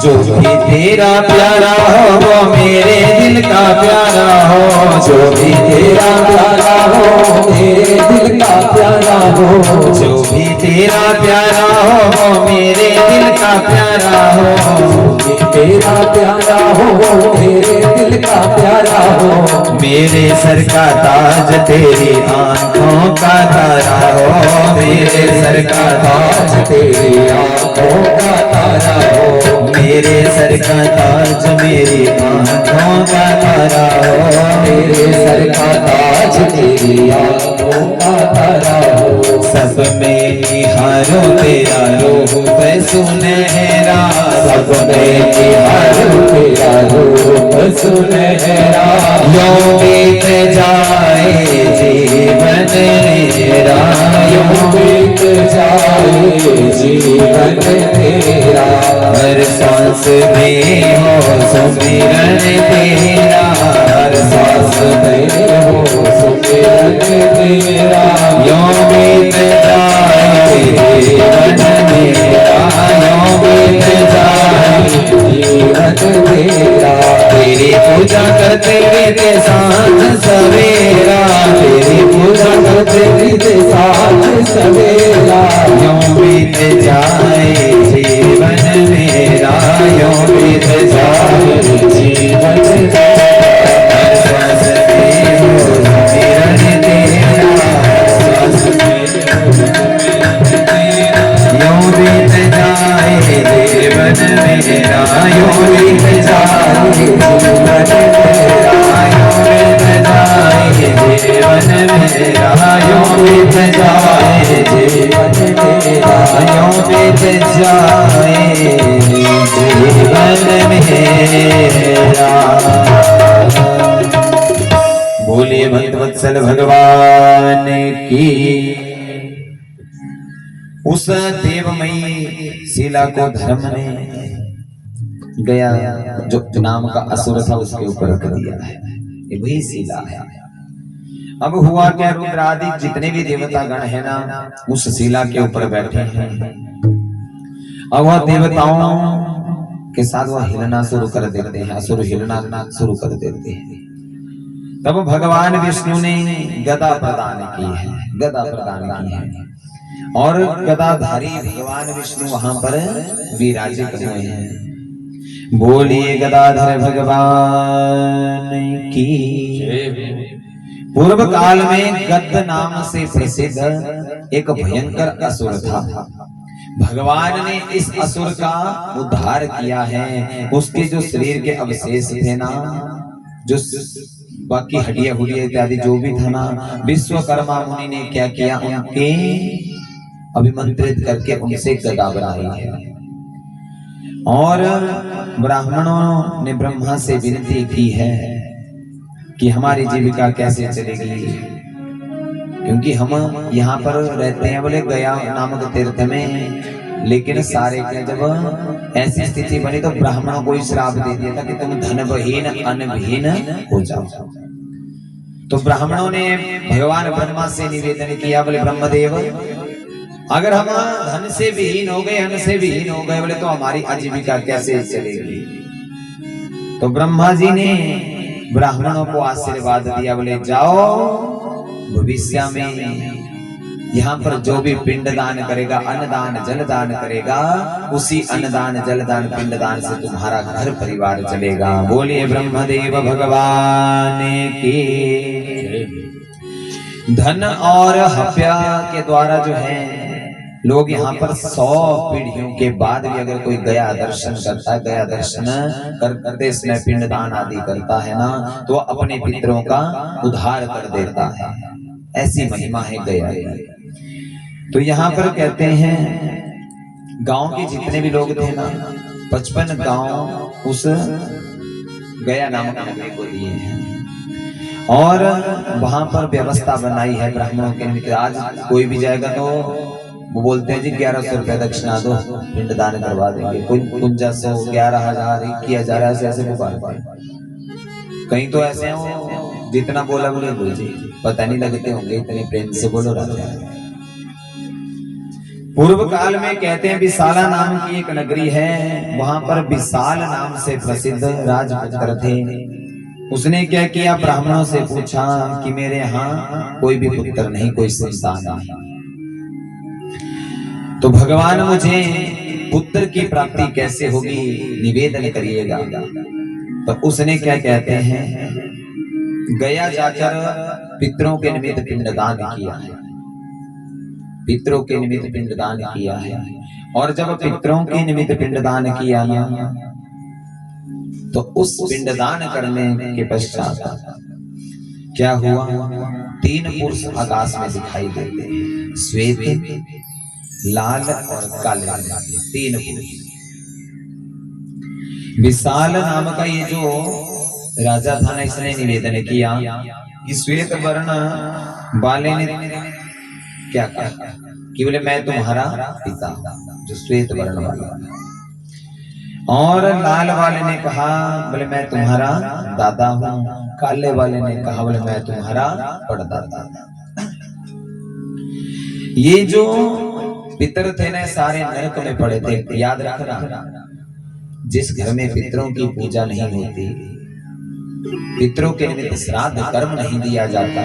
जो भी तेरा प्यारा हो वो मेरे दिल का प्यारा हो, जो भी तेरा प्यारा हो मेरे दिल का प्यारा हो। जो भी तेरा प्यारा हो वो मेरे दिल का प्यारा हो, जो भी तेरा प्यारा हो मेरे दिल का प्यारा हो। हो, मेरे सर का ताज तेरी आंखों का तारा हो, मेरे सर का ताज तेरी आंखों का तारा हो, मेरे सर का ताज मेरी आंखों का तारा हो, मेरे सर का ताज तेरी आंखों का तारा हो। सब में निहारो तेरा रूप सुनहरा, सब में निहारो तेरा रूप सुनहरा, यूं बीत जाए जीवन मेरा, यूं बीत जाए जीवन तेरा, हर सांस में हो सुमिरन तेरा, हर सांस में हो सुमिरन तेरा, यूं बीत जाए जीवन मेरा, यूं बीत जाए जीवन तेरा। तेरी पूजा करते बीते साथ सवेरा, तेरी पूजा करते बीते साथ सवेरा, यूं बीत जाए जीवन मेरा, यूं बीत जाए जीवन हर सांस में हो सुमिरन तेरा, सांस यूं बीत जाए जीवन मेरा, यूं बीत जाए जीवन तेरा, यूं बीत जाए जीवन मेरा, यूं बीत जाए जीवन तेरा, यूं बीत जाए जीवन मेरा। बोलिए भक्तवत्सल भगवान की। उस देवमयी शीला को धर्म ने गया जो नाम का असुर था उसके ऊपर रख दिया है, ये वही शीला है। अब हुआ क्या, रुद्र आदि जितने भी देवता गण है ना उस शीला के ऊपर बैठे हैं। अब वह देवताओं के साथ वह हिलना शुरू कर देते हैं, असुर हिलना शुरू कर देते हैं। तब भगवान विष्णु ने गदा प्रदान की है, गदा प्रदान की है और गदाधारी भगवान विष्णु वहां पर विराजित हुए हैं। बोलिए गदाधर भगवान की। पूर्व काल में गद नाम से प्रसिद्ध एक भयंकर असुर था। भगवान ने इस असुर का उद्धार किया है। उसके जो शरीर के अवशेष थे ना, जो बाकी हड्डियां हुडियां इत्यादि जो भी था ना, विश्वकर्मा मुनि ने क्या किया, उनके अभिमंत्रित करके उनसे गदा बनाई है। और ब्राह्मणों ने ब्रह्मा से विनती की है कि हमारी जीविका कैसे चलेगी, क्योंकि हम यहाँ पर रहते हैं बोले गया नामक तीर्थ में, लेकिन सारे के जब ऐसी स्थिति बनी तो ब्राह्मणों को श्राप दे दिया था कि तुम धनविहीन अन्नविहीन हो जाओ। तो ब्राह्मणों ने भगवान ब्रह्मा से निवेदन किया, बोले ब्रह्मदेव अगर हम धन से विहीन हो गए, अन्न से विहीन हो गए बोले तो हमारी आजीविका कैसे चलेगी। तो ब्रह्मा जी ने ब्राह्मणों को आशीर्वाद दिया, बोले जाओ भविष्य में यहाँ पर जो भी पिंड दान करेगा, अन्नदान जल दान करेगा, उसी अन्नदान जल दान पिंड दान से तुम्हारा घर परिवार चलेगा। बोलिए ब्रह्मदेव भगवान की। धन और हत्या के द्वारा जो है लोग यहाँ पर 100 पीढ़ियों के बाद भी अगर कोई गया दर्शन करता है, गया दर्शन करते इसमें पिंडदान आदि करता है ना, तो अपने पितरों का उद्धार कर देता है। ऐसी महिमा है गया की। तो यहाँ पर कहते हैं गांव के जितने भी लोग थे ना, 55 गांव उस गया नामक नगरी को दिए हैं और वहां पर व्यवस्था बनाई है ब्राह्मणों के निमित्त। आज कोई भी जाएगा तो वो बोलते हैं जी 1100 रुपए दक्षिणा दो, पिंडदान करवा देंगे। कोई 5500, 11,000, 21,000 ऐसे ऐसे पुकारते हैं। कहीं तो ऐसे हैं जितना बोला बोले बोल जी, पता नहीं लगते होंगे इतने प्रेम से बोलो राजा। पूर्व काल में कहते हैं विशाला नाम की एक नगरी है, वहां पर विशाल नाम से प्रसिद्ध राजपुत्र थे। उसने क्या किया, ब्राह्मणों से पूछा कि मेरे यहाँ कोई भी पुत्र नहीं, कोई संतान नहीं, तो भगवान मुझे पुत्र की प्राप्ति कैसे होगी, निवेदन करिएगा। तो उसने क्या कहते हैं गया जाकर पितरों के निमित्त पिंडदान किया है, पितरों के निमित्त पिंडदान किया है। और जब पितरों के निमित्त पिंडदान किया ना, तो उस पिंडदान करने के पश्चात क्या हुआ, 3 पुरुष आकाश में दिखाई देते हैं, श्वेत, लाल और काले, 3 पुरुष। विशाल नाम का ये जो राजा था ना, इसने निवेदन किया कि श्वेत वर्ण वाले ने क्या कहा कि बोले मैं तुम्हारा पिता, जो श्वेत वर्ण वाला। और लाल वाले ने कहा बोले मैं तुम्हारा दादा हूं, काले वाले ने कहा बोले मैं तुम्हारा परदादा। ये जो पितर थे ना, सारे नरक में पड़े थे। याद रखना, जिस घर में पितरों की पूजा नहीं होती, पितरों के निमित्त श्राद्ध कर्म नहीं दिया जाता,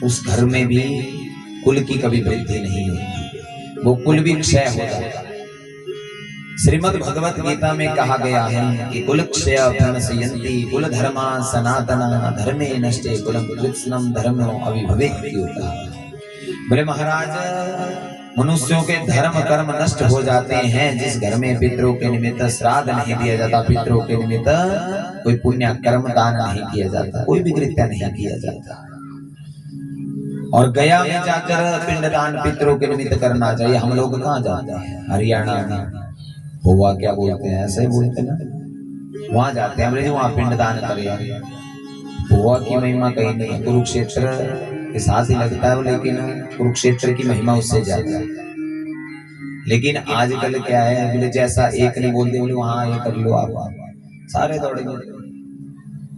उस घर में भी कुल की कभी वृद्धि नहीं होती, वो कुल भी क्षय हो जाता है। श्रीमद् भगवत गीता में कहा गया है कि कुल क्षय प्रणश्यन्ति कुल धर्मा सनातना धर्मे नष्टे कुलम कृत्स्नम धर्मो अविभवेत्। बोले महाराज, मनुष्यों के धर्म कर्म नष्ट हो जाते हैं जिस घर में पितरों के निमित्त श्राद्ध नहीं दिया जाता, पितरों के निमित्त कोई पुण्य कर्म दान नहीं किया जाता, कोई भी कृत्य नहीं किया जाता। और गया में जाकर पिंडदान पितरों के निमित्त करना चाहिए। हम लोग कहाँ जाते हैं, हरियाणा में हुआ क्या बोलते हैं, ऐसे ही बोलते हैं ना, वहां जाते हैं बोले वहां पिंडदान करें। हुआ की महिमा कहीं नहीं, कुरुक्षेत्र के साथ ही लगता है, लेकिन कुरुक्षेत्र की महिमा उससे ज्यादा है। लेकिन आजकल क्या है, बोले जैसा एक नहीं बोलते बोले वहां ये कर लो, आप सारे दौड़ेंगे।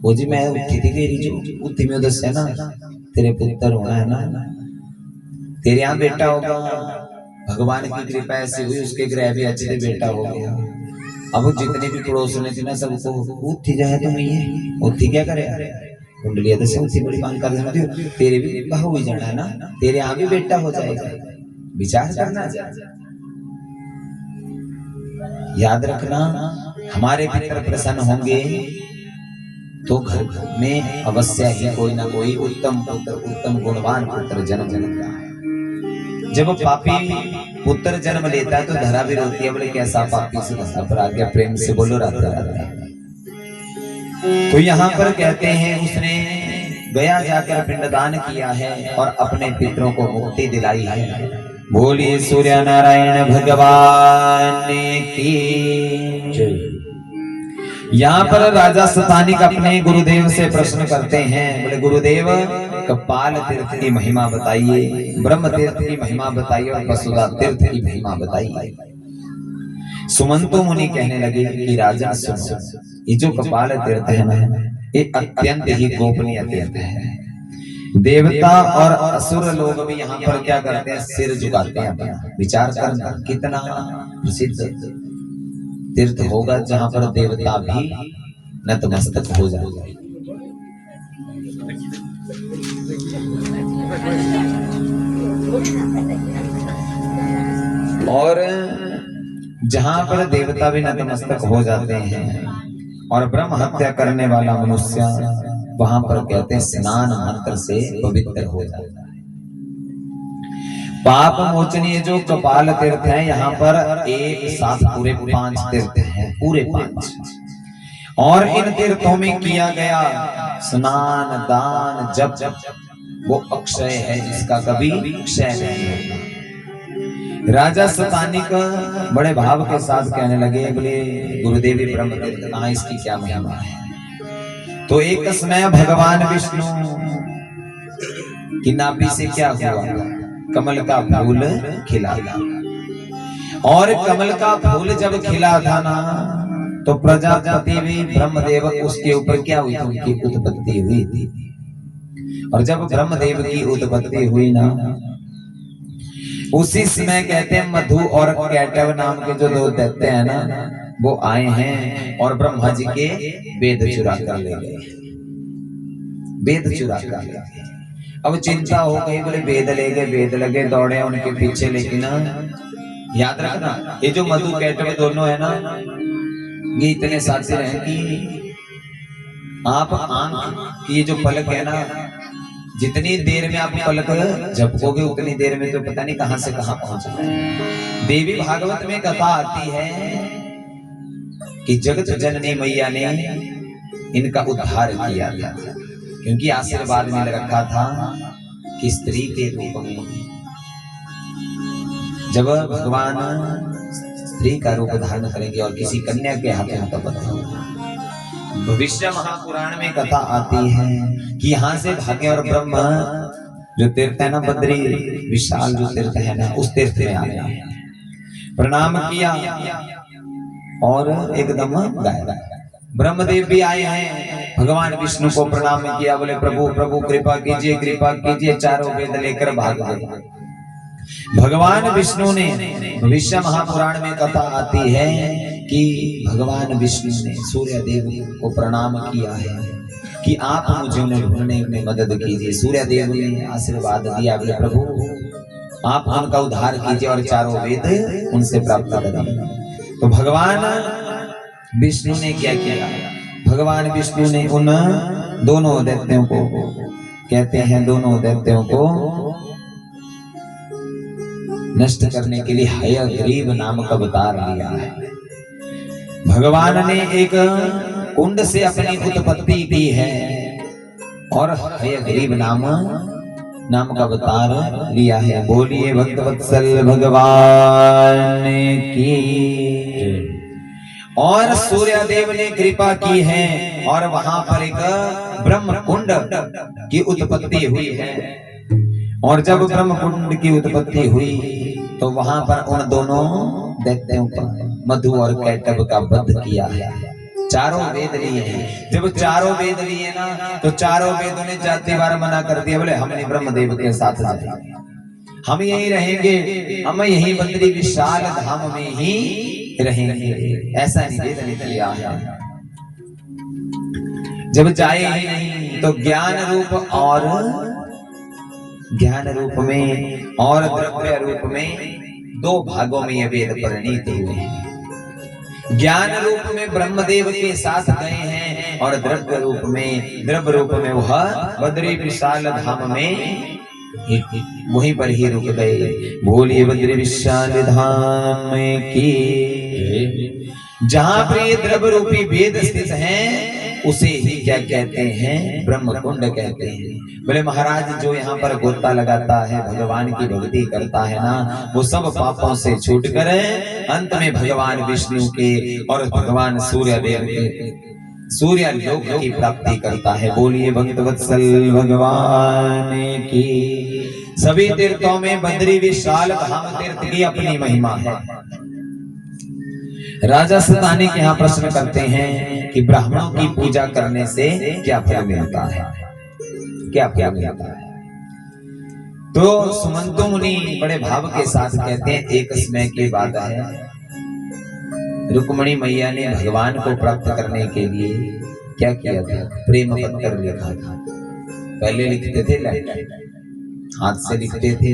वो जी मैं उठी थी तेरी जो उठी में दस है ना, तेरे पुत्र होना है ना, तेरे यहाँ बेटा होगा, भगवान की कृपा ऐसी हुई उसके ग्रह भी अच्छे थे, बेटा हो गया। अब जितने भी पड़ोस में थे ना, सबको उठी जाए तो ये उठी क्या करे, कुंडलिया तो सबसे बड़ी मांग कर देना, तेरे भी विवाह हो जाना है ना, तेरे यहाँ भी बेटा हो जाएगा, विचार करना चाहिए। याद रखना, हमारे पितर प्रसन्न होंगे तो घर में अवश्य ही कोई ना कोई उत्तम पुत्र, उत्तम गुणवान पुत्र जन्म लेता है। जब पापी पुत्र जन्म लेता है तो धरा भी रोती है, बोले कैसा पापी से धरा पर आ गया, प्रेम से बोलो राधा राधा। तो यहाँ पर कहते हैं उसने गया जाकर पिंडदान किया है और अपने पितरों को मुक्ति दिलाई है। बोलिए सूर्य नारायण भगवान की जय। यहाँ पर राजा शतानिक अपने गुरुदेव से प्रश्न करते हैं, बोले गुरुदेव कपाल तीर्थ की महिमा बताइए, ब्रह्म तीर्थ की महिमा बताइए और वसुधा तीर्थ की महिमा बताइए। सुमंतो मुनि कहने लगे कि राजा सुनो, ये जो कपाल तीर्थ है ना, ये अत्यंत ही गोपनीय तीर्थ है। देवता और असुर लोग भी यहाँ पर क्या करते हैं, सिर झुकाते हैं। विचार करना कितना प्रसिद्ध तीर्थ होगा जहां पर देवता भी नतमस्तक हो जाएगा। और जहां पर देवता भी नतमस्तक हो जाते हैं और ब्रह्म हत्या करने वाला मनुष्य वहां पर कहते हैं स्नान मंत्र से पवित्र हो जाता है। पाप मोचनीय जो कपाल तीर्थ है, यहाँ पर एक साथ पूरे 5 तीर्थ हैं, पूरे 5। और इन तीर्थों में किया गया स्नान दान जप वो अक्षय है, जिसका कभी क्षय नहीं होता। राजा शतानिक बड़े भाव के साथ कहने लगे, बोले गुरुदेवी ब्रह्म तीर्थ कहाँ, इसकी क्या महिमा है। तो एक समय भगवान विष्णु की नाभि से क्या हुआ, कमल का फूल खिला। और कमल का फूल जब खिला था ना, तो प्रजापति भी ब्रह्मदेव उसके ऊपर क्या हुई, उनकी उत्पत्ति हुई थी। और जब ब्रह्मदेव की उत्पत्ति हुई ना, उसी समय कहते हैं मधु और कैटव नाम के जो 2 दैत्य हैं ना, वो आए हैं और ब्रह्मा जी के वेद चुरा कर ले गए, वेद चुरा कर ले गए। अब चिंता हो गई, बोले वेद ले गए, वेद लगे दौड़े उनके पीछे। लेकिन याद रखना, ये जो मधु कैटव दोनों है ना, ये इतने साथी हैं कि आप आंख की ये जो पलक है ना, जितनी देर में आप पलक झपकोगे उतनी देर में तो पता नहीं कहां से कहां पहुंच गए। देवी भागवत में कथा आती है कि जगत जननी मैया ने इनका उद्धार किया था, क्योंकि आशीर्वाद मिल रखा था कि स्त्री के रूप में जब भगवान स्त्री का रूप धारण करेंगे और किसी कन्या के हाथ में तपत होगा। भविष्य महापुराण में कथा आती है कि यहाँ से भाग्य और ब्रह्म जो तीर्थ है ना, बद्री विशाल जो तीर्थ है ना, उस तीर्थ में आया, प्रणाम किया और एकदम गाया। ब्रह्मदेव भी आए हैं, भगवान विष्णु को प्रणाम किया, बोले प्रभु प्रभु कृपा कीजिए, चारों वेद लेकर भाग गए। भगवान विष्णु ने, भविष्य महापुराण में कथा आती है कि भगवान विष्णु ने सूर्य देव को प्रणाम किया है कि आप मुझे उन्हें ढूंढने में मदद कीजिए। सूर्य देव ने आशीर्वाद दिया, बोले प्रभु आप उनका उद्धार कीजिए और चारों वेद उनसे प्राप्त करें। तो भगवान विष्णु ने क्या किया? भगवान विष्णु ने उन दोनों दैत्यों को, कहते हैं दोनों दैत्यों को नष्ट करने के लिए हयग्रीव नाम का अवतार लिया है। भगवान ने एक कुंड से अपनी उत्पत्ति की है और हयग्रीव नाम का अवतार लिया है। बोलिए भक्तवत्सल भगवान की। और सूर्य देव ने कृपा की है और वहां पर एक ब्रह्म कुंड की उत्पत्ति हुई है। और जब ब्रह्म कुंड की उत्पत्ति हुई तो वहां पर उन दोनों दैत्यों का, मधु और कैटभ का वध किया है। चारों वेद लिए हैं। जब चारों वेद लिए ना, तो चारों वेदों ने जातिवार मना कर दिया, बोले हम नहीं ब्रह्मदेव के साथ जाएंगे, हम यहीं रहेंगे, हम यहीं बद्री विशाल धाम में ही रहेंगे। ऐसा निवेदन किया है। जब जाए ही नहीं तो ज्ञान रूप में और द्रव्य रूप में दो भागों में ये वेद परिणीत हुए हैं। ज्ञान रूप में ब्रह्मदेव के साथ गए हैं और द्रव्य रूप में वह बद्री विशाल धाम में वहीं पर ही रुक गए। बोलिए बद्री विशाल धाम की। जहां पर ये द्रव्य रूपी वेद स्थित हैं उसे ही क्या कहते हैं? ब्रह्म कुंड कहते हैं। बोले महाराज जो यहाँ पर गोता लगाता है, भगवान की भक्ति करता है ना, वो सब पापों से छूट कर अंत में भगवान विष्णु के और भगवान सूर्य देव के सूर्य लोक की प्राप्ति करता है। बोलिए भक्तवत्सल भगवान की। सभी तीर्थों में बद्री विशाल धाम तीर्थ की अपनी महिमा है। राजा सतानी के यहाँ प्रश्न करते हैं कि ब्राह्मणों की पूजा करने से क्या फल मिलता है, क्या फल मिलता है? तो सुमंतो मुनि बड़े भाव के साथ कहते हैं, एक समय की बात है, रुक्मणी मैया ने भगवान को प्राप्त करने के लिए क्या किया था? प्रेम पत्र लिखा था। पहले लिखते थे लेटर, हाथ से लिखते थे।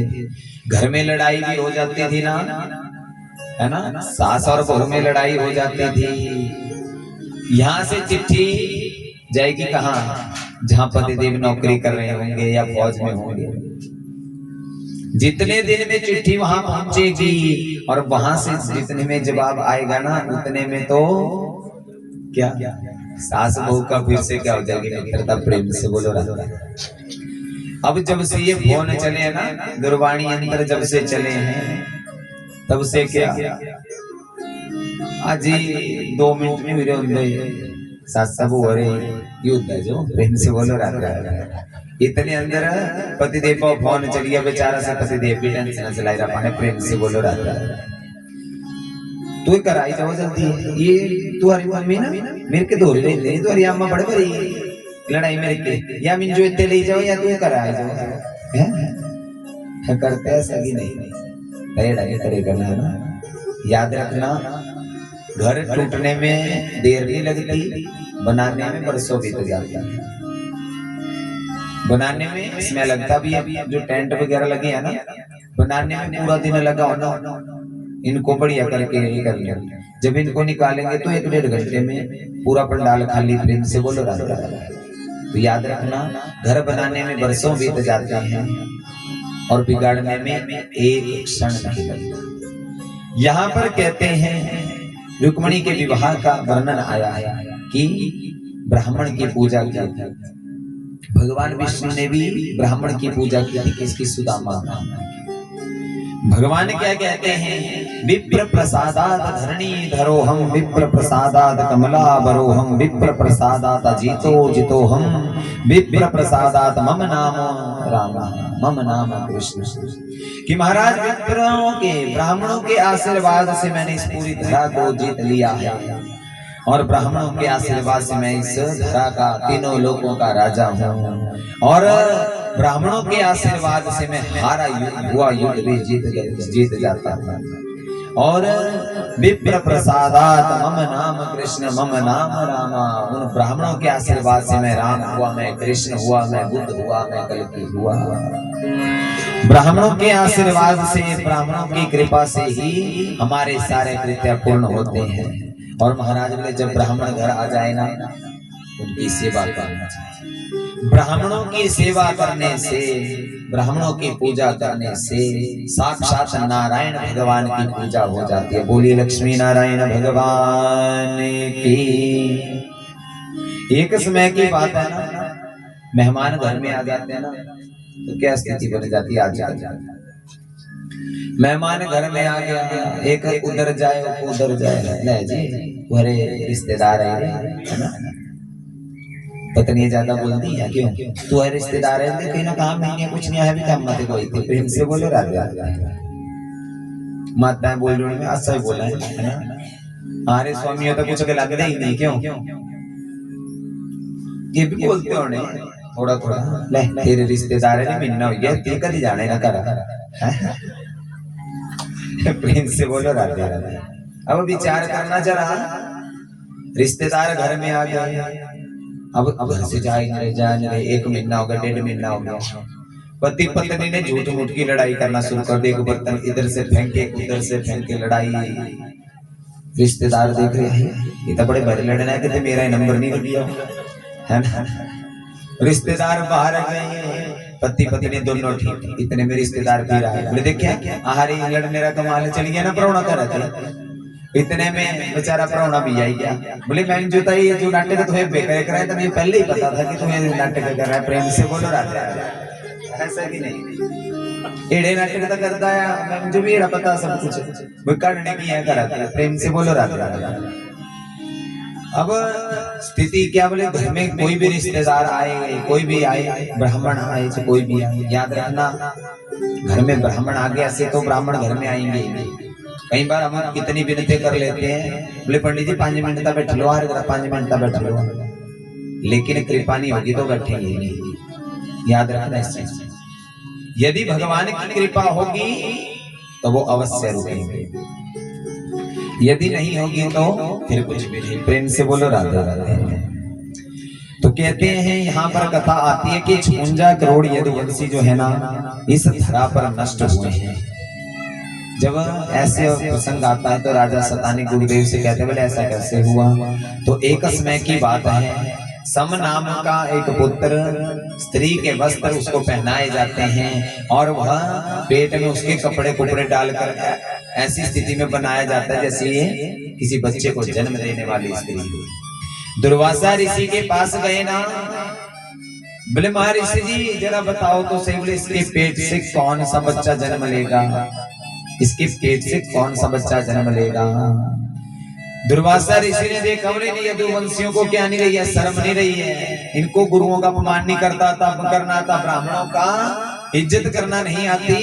घर में लड़ाई भी हो जाती थी ना, है ना, सास और बहू में लड़ाई हो जाती थी। यहाँ से चिट्ठी जाएगी कहाँ? जहां पतिदेव नौकरी कर रहे होंगे या फौज में होंगे। जितने दिन में चिट्ठी वहां पहुंचेगी और वहां से जितने में जवाब आएगा ना, उतने में तो क्या सास बहू का फिर से क्या हो जाएगी मित्रता, प्रेम से बोलो रहता है। अब जब से ये फोन चले ना, दूरवाणी यंत्र जब से चले हैं, तब से क्या आज 2 मिनट में वीडियो सास सबू हो रही युद्ध है जो प्रेम से बोलो रहता है। इतने अंदर पतिदेव को फोन चलिए, बेचारा से पतिदेव भी टेंशन चलाई रहा पाने, प्रेम से बोलो रहता है। तू कराई जाओ जल्दी, ये तुम्हारी मम्मी ना मेरे के धोरी ले ले, तुम्हारी अम्मा बड़े बड़ी लड़ाई मेरे के, या मिन जो इतने ले जाओ या तू कराई जाओ है करते हैं सही नहीं करेगा ना। याद रखना, घर टूटने में देर नहीं लगती, बनाने में बरसों बीत जाती है। बनाने में इसमें लगता भी है, जो टेंट वगैरह लगे है ना, बनाने में पूरा दिन लगा होना, इनको बढ़िया करके ये कर लिया। जब इनको निकालेंगे तो 1-1.5 घंटे में पूरा पंडाल खाली। प्रेम से बोलो राधे राधे। तो याद रखना, घर बनाने में बरसों बीत जाते हैं और बिगाड़ने में एक क्षण नहीं लगता। यहाँ पर कहते हैं रुक्मिणी के विवाह का वर्णन आया है कि ब्राह्मण की पूजा की थी। भगवान विष्णु ने भी ब्राह्मण की पूजा की थी। किसकी? सुदामा। भगवान क्या कहते हैं? विप्र प्रसादात धरणी धरोहम, विप्र प्रसादात कमला बरोहम, विप्र प्रसादात जीतो जितोहम, विप्र प्रसादात मम नाम राम, मम नाम कृष्ण। कि महाराज विप्रों के, ब्राह्मणों के आशीर्वाद से मैंने इस पूरी धरा को जीत लिया है और ब्राह्मणों के आशीर्वाद से मैं इस धरा का, तीनों लोगों का राजा हूँ और ब्राह्मणों के आशीर्वाद से मैं हारा हुआ युद्ध भी जीत जाता था। और विप्र प्रसादात मम नाम कृष्ण, मम नाम रामा। उन ब्राह्मणों के आशीर्वाद से मैं राम हुआ, मैं कृष्ण हुआ, मैं बुद्ध हुआ, मैं कल्कि हुआ। ब्राह्मणों के आशीर्वाद से, ब्राह्मणों की कृपा से ही हमारे सारे कृत्य पूर्ण होते हैं। और महाराज बोले जब ब्राह्मण घर आ जाए ना, उनकी सेवा करना चाहिए। ब्राह्मणों की सेवा करने से, ब्राह्मणों की पूजा करने से साक्षात नारायण भगवान की पूजा हो जाती है। बोलिए लक्ष्मी नारायण भगवान की। एक समय की बात है ना, मेहमान घर में आ जाते हैं ना तो क्या स्थिति बन जाती है? आज मेहमान घर में आ गया, एक उधर जाए उधर जाए, नहीं जी तुम्हारे रिश्तेदार है ना, पत्नी ज्यादा बोलती है क्यों? तू है रिश्तेदार है, कहीं ना काम नहीं है, कुछ नहीं है, भी काम मत कोई थी। प्रेम से बोलो राधे राधे। माताएं बोल रही हैं, अच्छा ही बोला है ना। अरे स्वामियों तो कुछ लग ही नहीं, क्यों? ये भी बोलते हो नहीं थोड़ा थोड़ा, ले तेरे रिश्तेदार है, मिलना हो गया, ते कभी जाने ना करा। प्रेम से बोलो राधे राधे। अब विचार करना जरा, रिश्तेदार घर में आ गए, अब घर से जाए 1 महीना हो गया, 1.5 महीना हो गया, पति पत्नी ने झूठ मूठ की लड़ाई करना शुरू कर दी। एक बर्तन इधर से फेंके, उधर से फेंके, लड़ाई। रिश्तेदार देख रहे हैं, ये तो बड़े बड़े लड़ना है कि मेरा नंबर नहीं लिया है ना। रिश्तेदार बाहर गए, पति पत्नी दोनों ठीक। इतने में रिश्तेदार भी रहा है, बोले देखिए आहारी लड़ मेरा कमाल चल गया ना, प्रोणा कर रहे। इतने में बेचारा प्रोणा भी आई गया, बोले मैं जो था ये जो नाटक तुम्हें बेकार कराया था, मुझे पहले ही पता था कि तुम्हें नाटक कर रहा है। प्रेम से बोलो राधे राधे। ऐसा भी नहीं, एड़े नाटक तो करता है, मुझे भी एड़ा पता सब कुछ, वो करने की है कराता। प्रेम से बोलो राधे राधे। अब स्थिति क्या, बोले घर में कोई भी रिश्तेदार आए, कोई भी आए, ब्राह्मण आए तो कोई भी आए, याद रखना घर में ब्राह्मण आ गया से तो ब्राह्मण घर में आएंगे। कई बार हम कितनी विनती कर लेते हैं, बोले पंडित जी 5 मिनट तक बैठ लो, 5 मिनट तक बैठ लो, लेकिन कृपा नहीं होगी तो बैठेंगे नहीं। याद रखना इस चीज। यदि भगवान की कृपा होगी तो वो अवश्य रुकेंगे, यदि नहीं होगी तो फिर कुछ भी नहीं। प्रेम से बोलो राधे राधे। तो कहते हैं यहाँ पर कथा आती है कि 56 करोड़ यदुवंशी जो है ना इस धरा पर नष्ट हुए हैं। जब ऐसे प्रसंग आता है तो राजा सतानी गुरुदेव से कहते बोले ऐसा कैसे हुआ? तो एक समय की बात है, सम नाम का एक पुत्र, स्त्री के वस्त्र उसको पहनाए जाते हैं और वह पेट में उसके कपड़े कुपड़े डालकर ऐसी स्थिति में बनाया जाता है जैसे ये किसी बच्चे को जन्म देने वाली स्त्री। दुर्वासा ऋषि के पास गए ना, बोले महर्षि जी जरा बताओ तो सही, बोले इसके पेट से कौन सा बच्चा जन्म लेगा, इसके पेट से कौन सा बच्चा जन्म लेगा। दुर्वासा ऋषि ने देखा, बोले नहीं यदुवंशियों को क्या नहीं रही है, शर्म नहीं रही है, इनको गुरुओं का अपमान नहीं करता था, करना था, ब्राह्मणों का इज्जत करना नहीं आती,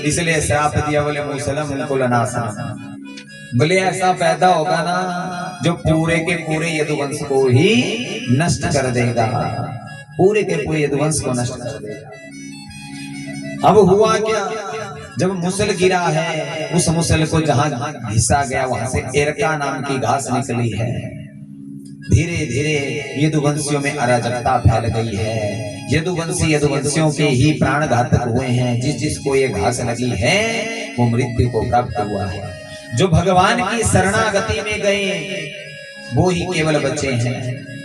इसलिए श्राप दिया। बोले मुसलम कुलनाशनम, बोले ऐसा पैदा होगा ना जो पूरे के पूरे यदुवंश को ही नष्ट कर देगा, पूरे के पूरे यदुवंश को नष्ट कर देगा। अब हुआ क्या, जब मुसल गिरा है, उस मुसल को जहां घिसा गया वहां से एरका नाम की घास निकली है। धीरे धीरे यदुवंशियों में अराजकता फैल गई है, यदुवंशी यदुवंशियों के ही प्राण घातक हुए हैं। जिस जिसको ये घास लगी है वो मृत्यु को प्राप्त हुआ है। जो भगवान की शरणागति में गए वो ही केवल बचे हैं।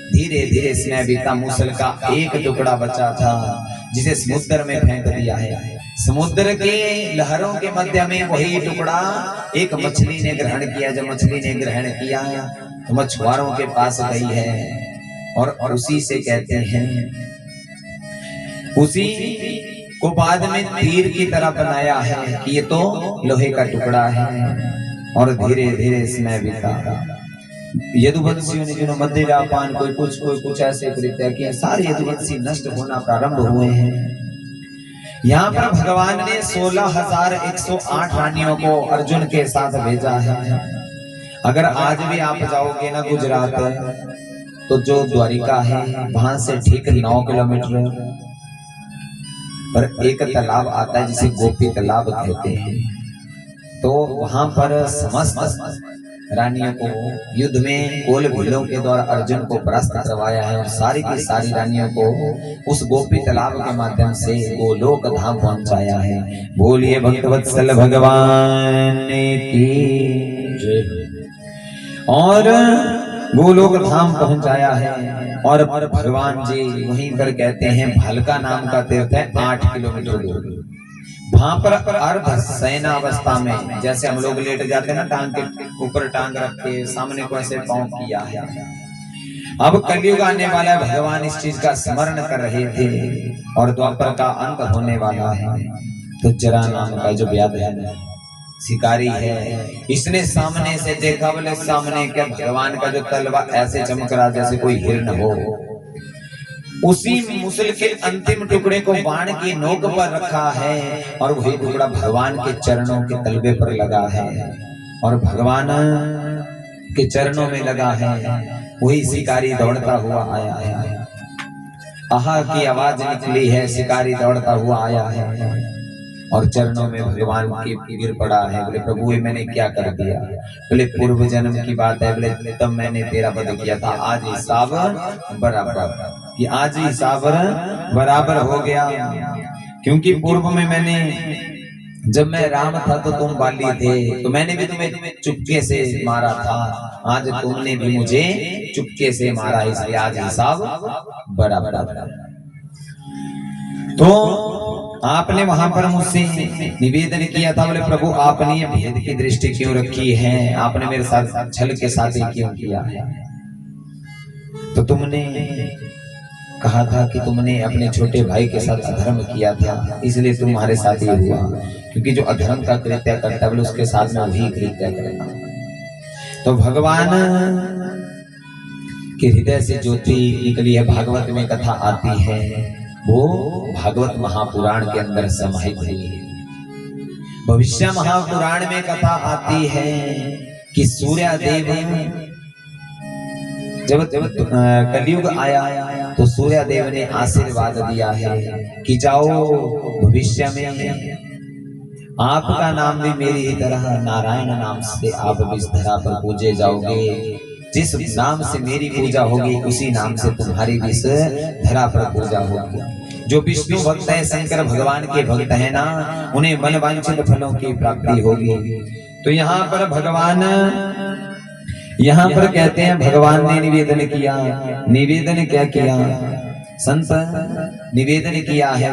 धीरे धीरे समय बीता, मूसल का एक टुकड़ा बचा था जिसे समुद्र में फेंक दिया है। समुद्र के लहरों के मध्य में वही टुकड़ा एक मछली ने ग्रहण किया। जब मछली ने ग्रहण किया तो मछुआरों के पास गई है और उसी से कहते हैं, उसी को बाद में तीर की तरह बनाया है कि ये तो लोहे का टुकड़ा है। और धीरे धीरे समय बीता, यदुवंशियों ने जो मदिरापान कोई कुछ ऐसे कृत्य किए, सारे यदुवंशी नष्ट होना प्रारंभ हुए हैं। यहाँ पर भगवान ने 16,108 रानियों को अर्जुन के साथ भेजा है। अगर आज भी आप जाओगे ना गुजरात, तो जो द्वारिका है वहां से ठीक 9 किलोमीटर पर एक तालाब आता है जिसे गोपी तालाब कहते हैं। तो वहां पर समस्त रानियों को युद्ध में कोल भीलों के द्वारा अर्जुन को परास्त करवाया है और सारी की सारी रानियों को उस गोपी तालाब के माध्यम से गोलोक धाम पहुंचाया है। बोलिए भक्तवत्सल भगवान की जय। और गोलोक धाम पहुंचाया है और भगवान जी वहीं पर कहते हैं, भालका नाम का तीर्थ है 8 किलोमीटर दूर। वहां पर अर्ध शयनावस्था में, जैसे हम लोग लेट जाते हैं ना, टांग के ऊपर टांग रख के सामने को ऐसे पांव किया है। अब कलयुग आने वाला है, भगवान इस चीज का स्मरण कर रहे थे और द्वापर का अंत होने वाला है। तो जरा नाम का जो व्याध है, शिकारी है, इसने सामने से देखा, बोले सामने क्या भगवान का जो तलवार ऐसे चमक रहा जैसे कोई हिरण हो। उसी मुसल के अंतिम टुकड़े को बाण की नोक पर रखा है और वही टुकड़ा भगवान के चरणों के तलवे पर लगा है और भगवान के चरणों में लगा है। वही शिकारी दौड़ता हुआ आया है, आहा की आवाज निकली है, शिकारी दौड़ता हुआ आया है और चरणों में भगवान की गिर पड़ा है। बोले प्रभु ये मैंने क्या कर दिया? बोले पूर्व जन्म की बात है, बोले तब मैंने तेरा वध किया था, आज हिसाब बराबर, कि आज हिसाब बराबर हो गया। क्योंकि पूर्व में मैंने, जब मैं राम था तो तुम बाली थे, तो मैंने भी तुम्हें चुपके से मारा था, आज तुमने भी मुझे चुपके से मारा, इसलिए आज हिसाब बराबर। तो आपने वहां पर मुझसे निवेदन किया था, बोले प्रभु आपने ये भेद की दृष्टि क्यों रखी है, आपने मेरे साथ छल के साथ क्यों किया है? तो तुमने कहा था कि तुमने अपने छोटे भाई के साथ अधर्म किया था, इसलिए तुम्हारे साथ ये हुआ। क्योंकि जो अधर्म का कृत्य करता है उसके साथ में वही कृत्य करता। तो भगवान के हृदय से ज्योति निकली है। भागवत में कथा आती है, वो भागवत महापुराण के अंदर समाहित हुई है। भविष्य महापुराण में कथा आती है कि सूर्यदेव जब कलयुग आया तो सूर्यदेव ने आशीर्वाद दिया है कि जाओ भविष्य में आपका नाम भी मेरी ही तरह नारायण नाम से आप भी इस धरा पर पूजे जाओगे। जिस नाम से मेरी पूजा होगी उसी नाम से तुम्हारी भी इस धरा पर पूजा होगी। जो विष्णु भक्त है, शंकर भगवान के भक्त है ना, उन्हें मन वांछित फलों की प्राप्ति होगी। तो यहाँ पर भगवान, यहाँ पर कहते हैं भगवान ने निवेदन किया। निवेदन क्या किया? संत निवेदन किया है।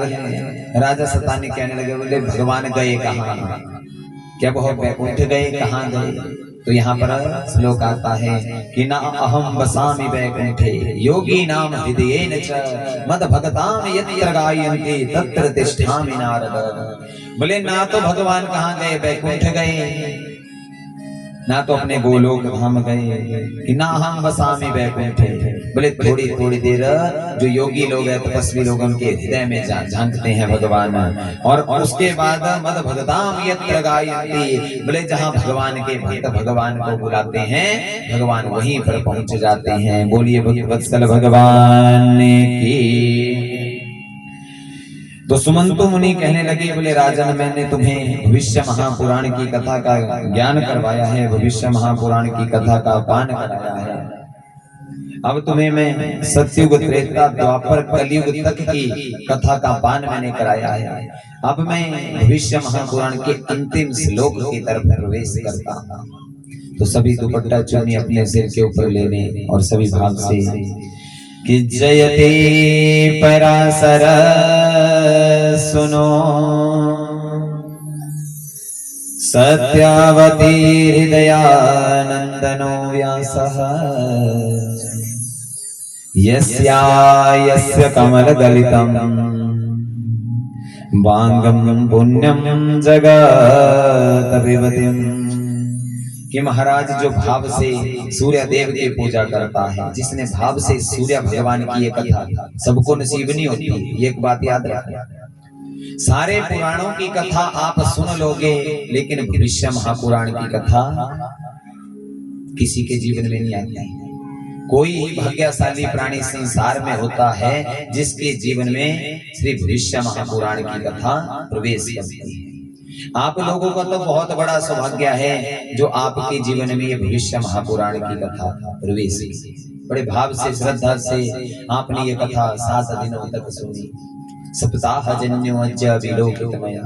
राजा सतानी कहने लगे, बोले भगवान गए कहाँ? क्या वो बैकुंठ गए? कहाँ गए? तो यहाँ पर श्लोक आता है कि ना अहम वसामि वैकुंठे योगी नाम हृदयेन च मद भगताम यत्र गायन्ति तत्र तिष्ठामि नारद। बोले ना तो भगवान कहाँ गए? बैकुंठ गए, ना तो अपने गोलोक धाम गए, कि ना हम वसामि वैकुंठे। बोले थोड़ी थोड़ी देर जो योगी लोग हैं, तपस्वी लोग, उनके हृदय में झांकते हैं भगवान, और उसके बाद मद भगताम यत्र गायन्ति। बोले जहाँ भगवान के भक्त भगवान को बुलाते हैं, भगवान वहीं पर पहुंच जाते हैं। बोलिए भक्तवत्सल भगवान की। तो सुमंतु मुनि कहने लगे, बोले राजन मैंने तुम्हें भविष्य महापुराण की कथा का ज्ञान करवाया है, भविष्य महापुराण की कथा का पान कराया है। अब तुम्हें मैं सतयुग, त्रेता, द्वापर, कलयुग तक की कथा का पान मैंने कराया है। अब मैं भविष्य महापुराण के अंतिम श्लोक की तरफ प्रवेश करता हूँ। तो सभी दुपट्टा चुन्नी अपने सिर के ऊपर लेने और सभी भाव से कि जयते पराशर सुनो, सत्यावती हृदयानंदनो व्यासः, यस्य कमलदलितं वांगं पुण्यं जगत्पिबतिम्। कि महाराज जो भाव से सूर्य देव की पूजा करता है, जिसने भाव से सूर्य भगवान की ये कथा, सबको नसीब नहीं होती, ये एक बात याद रखना। सारे पुराणों की कथा आप सुन लोगे, लेकिन भविष्य महापुराण की कथा किसी के जीवन में नहीं आती। कोई ही भाग्यशाली प्राणी संसार में होता है जिसके जीवन में श्री भविष्य महापुराण की कथा प्रवेश करती है। आप लोगों का तो बहुत बड़ा सौभाग्य है जो आपके जीवन में ये भविष्य महापुराण की कथा प्रवेश की। बड़े भाव से, श्रद्धा से आपने ये कथा 7 दिनों तक सुनी। सप्ताह जन्योज्य विलोकितमया,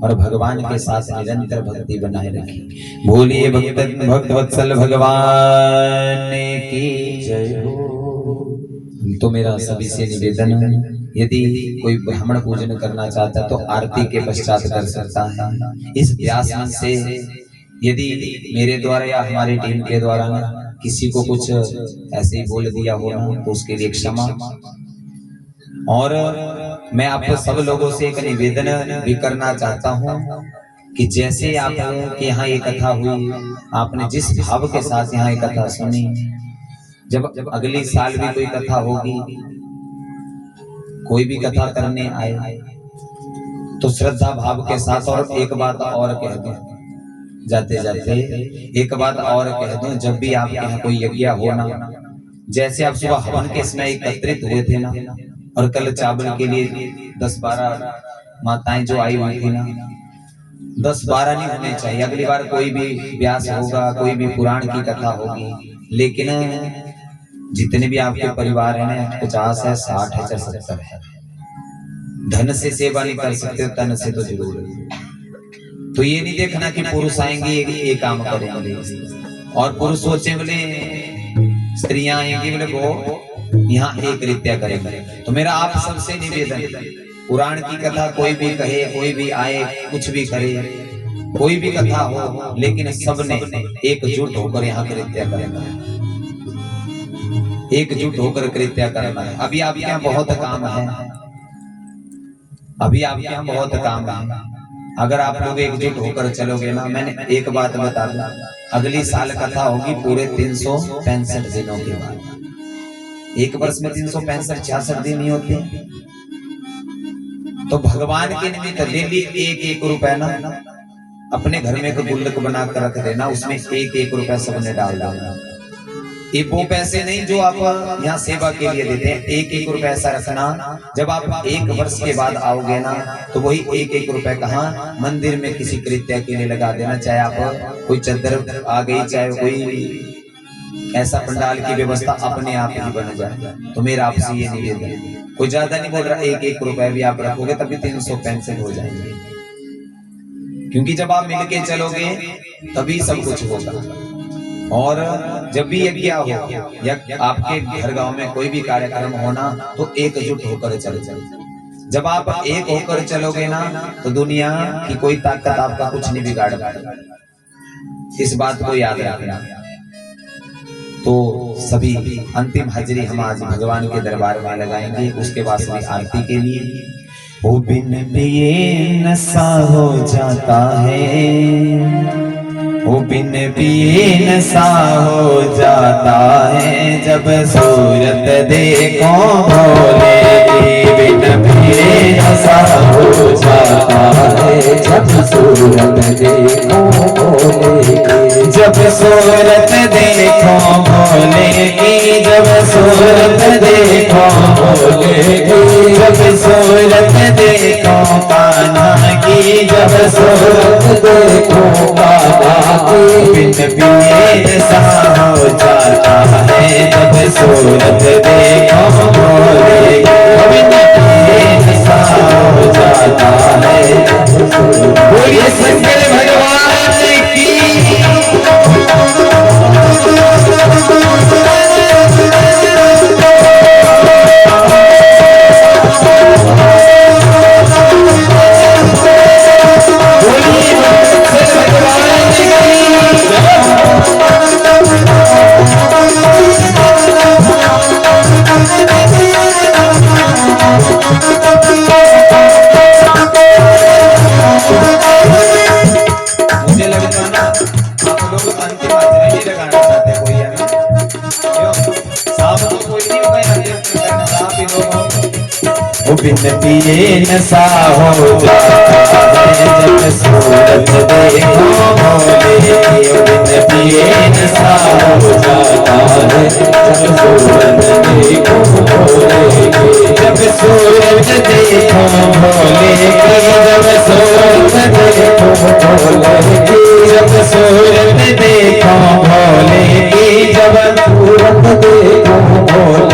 और भगवान के साथ निरंतर भक्ति बनाए रखी। बोलिए भक्त वत्सल भगवान की जय हो। तो मेरा सभी से निवेदन, यदि कोई ब्राह्मण पूजन करना चाहता तो आरती के पश्चात कर सकता है। इस व्यास मंच से यदि मेरे द्वारा या हमारी टीम के द्वारा किसी को कुछ ऐसे ही बोल दिया हो तो उसके लिए क्षमा। और मैं आपको सब लोगों से एक निवेदन भी करना चाहता हूँ कि जैसे आप के यहाँ ये कथा हुई, आपने जिस भाव के साथ यहाँ ये कथा सुनी, जब अगली साल भी कोई कथा होगी, कोई भी कथा करने आए तो श्रद्धा भाव के साथ। और एक बात और कह दूं, जाते जाते एक बात और कह दूं, जब भी आपके यहाँ कोई यज्ञ हो ना, जैसे आप सुबह हवन के समय एकत्रित हुए थे ना, और कल चावल के लिए 10-12 माताएं जो आई हुई थी ना, 10-12 नहीं होने चाहिए। अगली बार कोई भी व्यास होगा, कोई भी पुराण की कथा होगी, लेकिन जितने भी आपके परिवार हैं ना, 50 है, 60 है, 70 है, धन से सेवा नहीं कर सकते, तन से तो जरूर है। तो ये नहीं देखना कि पुरुष आएंगे ये काम करेंगे, और पुरुष सोचे बोले स्त्रियां आएंगी बोले वो यहाँ एक नृत्य करेंगे। तो मेरा आप सबसे निवेदन, पुराण की कथा कोई भी कहे, कोई भी आए, कुछ भी करे, कोई भी कथा हो, लेकिन सबने एकजुट होकर यहाँ नृत्य करेंगे, एकजुट होकर कृत्य करना है। अभी आपके यहाँ बहुत काम है, अभी आपके यहाँ बहुत काम है। अगर आप लोग एकजुट होकर चलोगे ना, मैंने एक बात बता दूं, अगली साल कथा होगी पूरे 365 दिनों के बाद। एक वर्ष में 365-66 दिन ही होते हैं। तो भगवान के निमित्त डेली 1-1 रुपए ना अपने घर में एक गुल्लक बनाकर रख देना, उसमें 1-1 रुपए सबने डाल देना। ये वो पैसे नहीं जो आप यहाँ सेवा के लिए देते हैं, 1-1 रुपए ऐसा रखना। जब आप 1 वर्ष के बाद आओगे ना, तो वही 1-1 रुपए कहाँ मंदिर में किसी कृत्य के लिए लगा देना। चाहे आप कोई चद्दर आ गई, चाहे कोई ऐसा पंडाल की व्यवस्था अपने आप ही बन जाए। तो मेरा आपसे ये निवेदन, कोई ज्यादा नहीं बोल रहा, 1-1 रुपए भी आप रखोगे तभी 365 हो जाएंगे। क्योंकि जब आप मिलके चलोगे तभी सब कुछ होगा। और जब भी यज्ञ हो या आपके घर गांव में कोई भी कार्यक्रम होना, तो एकजुट होकर चल। जब आप एक होकर चलोगे ना, तो दुनिया की कोई ताकत आपका कुछ नहीं बिगाड़ पाएगी। इस बात को याद रखना। तो सभी अंतिम हाजिरी हम आज भगवान के दरबार में लगाएंगे, उसके बाद सभी आरती के लिए। वो बिन पिए नशा हो जाता है, वो बिन पिए नशा हो जाता है, जब सूरत देखो भोले की। बिन पिए नशा हो जाता है, जब सूरत देखो भोले की। जब सूरत देखो भोले की, जब सूरत देखो भोले की। जब सूरत देखो कान्हा की, जब सूरत देखो कान्हा की। बिन पिए नशा हो जाता है, जब सूरत देखो भोले बिन पिए नशा हो जाता है। बोलिए शंकर भगवान की। मुझे लगता है ना आप लोग अंतिम हाजिरी नहीं लगाना चाहते कोई, है ना? क्यों साहब तो कोई नहीं होगा यहाँ पे, साहब ही लोग हो। वो बिन पिए नशा हो जाता है जब सूरत देखो भोले। बिन पिए नशा हो जाता है जब सूरत देखो भोले। जब सूरत देखो भोले जब सूरत देखो भोले जब सूरत देखो भोले जब सूरत देखो भोले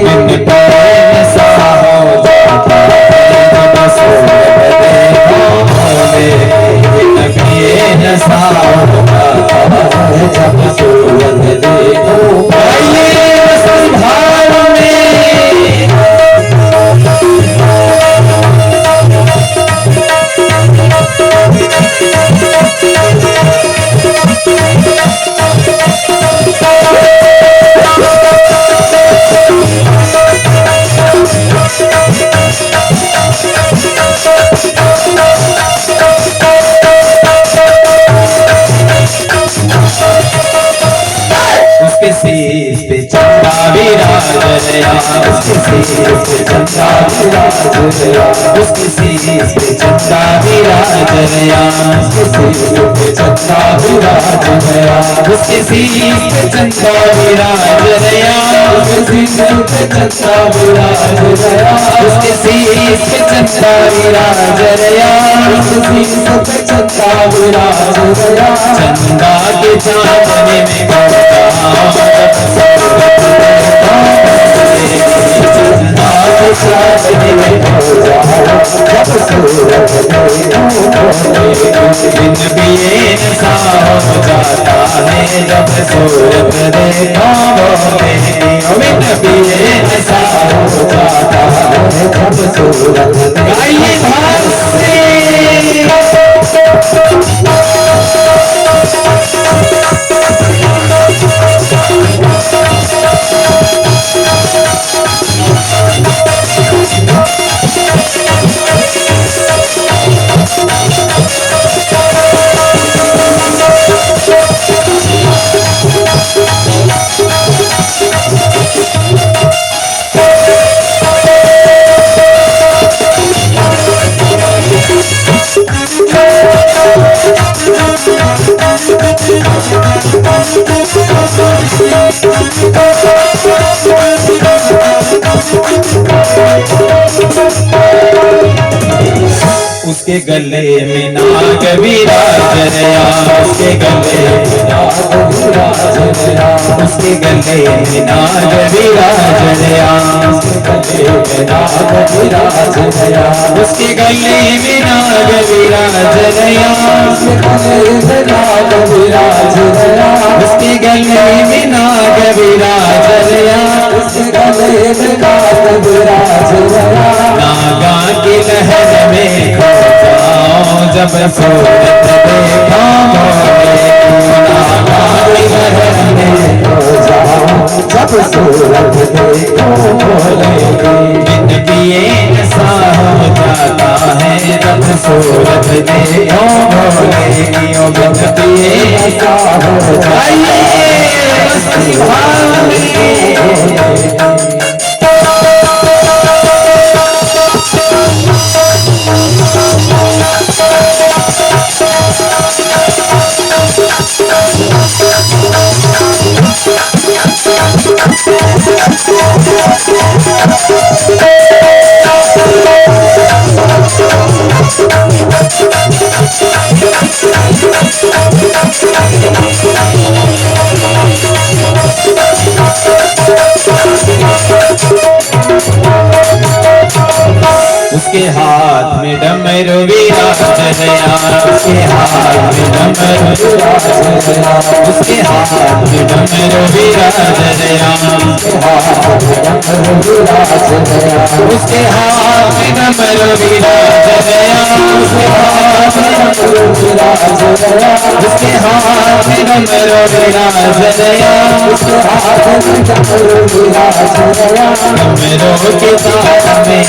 बिन पिए नशा हो जाता है जब सूरत देखो भोले। बिन पिए नशा हो जाता है जब सूरत देखो भोले। संभाल में उसके शीश पे चंदा विराज गया। उसके शीश पे चंदा विराज गया। उसके शीश पे चंदा विराज गया। उसके शीश पे चंदा विराज गया। उसके शीश पे चंदा विराज गया। उसके शीश पे चंदा विराज गया। उसके शीश पे चंदा विराज गया। उसके शीश पे चंदा विराज गया। चंदा के चांदने में बिन पिए नशा हो जाता है जब सूरत देखो भोले। बिन पिए नशा हो जाता है जब सूरत गाइए भाव से। उसके गले में नाग विराज गया। उसके गले में नाग विराज गया। उसके गले में नाग विराज गया। उसके गले में नाग विराज गया। उसके गले में नाग विराज गया। उसके गले में नाग विराज गया। उसके गले में नाग विराज गया। नागा की लहर में खो जाओ जब सूरत देखो भोले। नागा की लहर में खो जाओ जब सूरत देखो भोले। बिन पिए नशा हो जाता है जब सूरत देखो भोले। बिन पिए नशा हो जाता है। उसके हाथ में डमरू विराज गया, उसके हाथ में डमरू विराज गया, उसके हाथ में डमरू विराज गया, उसके हाथ में डमरू विराज गया, उसके हाथ में डमरू विराज गया, उसके हाथ में डमरू विराज गया, उसके हाथ में डमरू विराज गया, डमरू के ताल में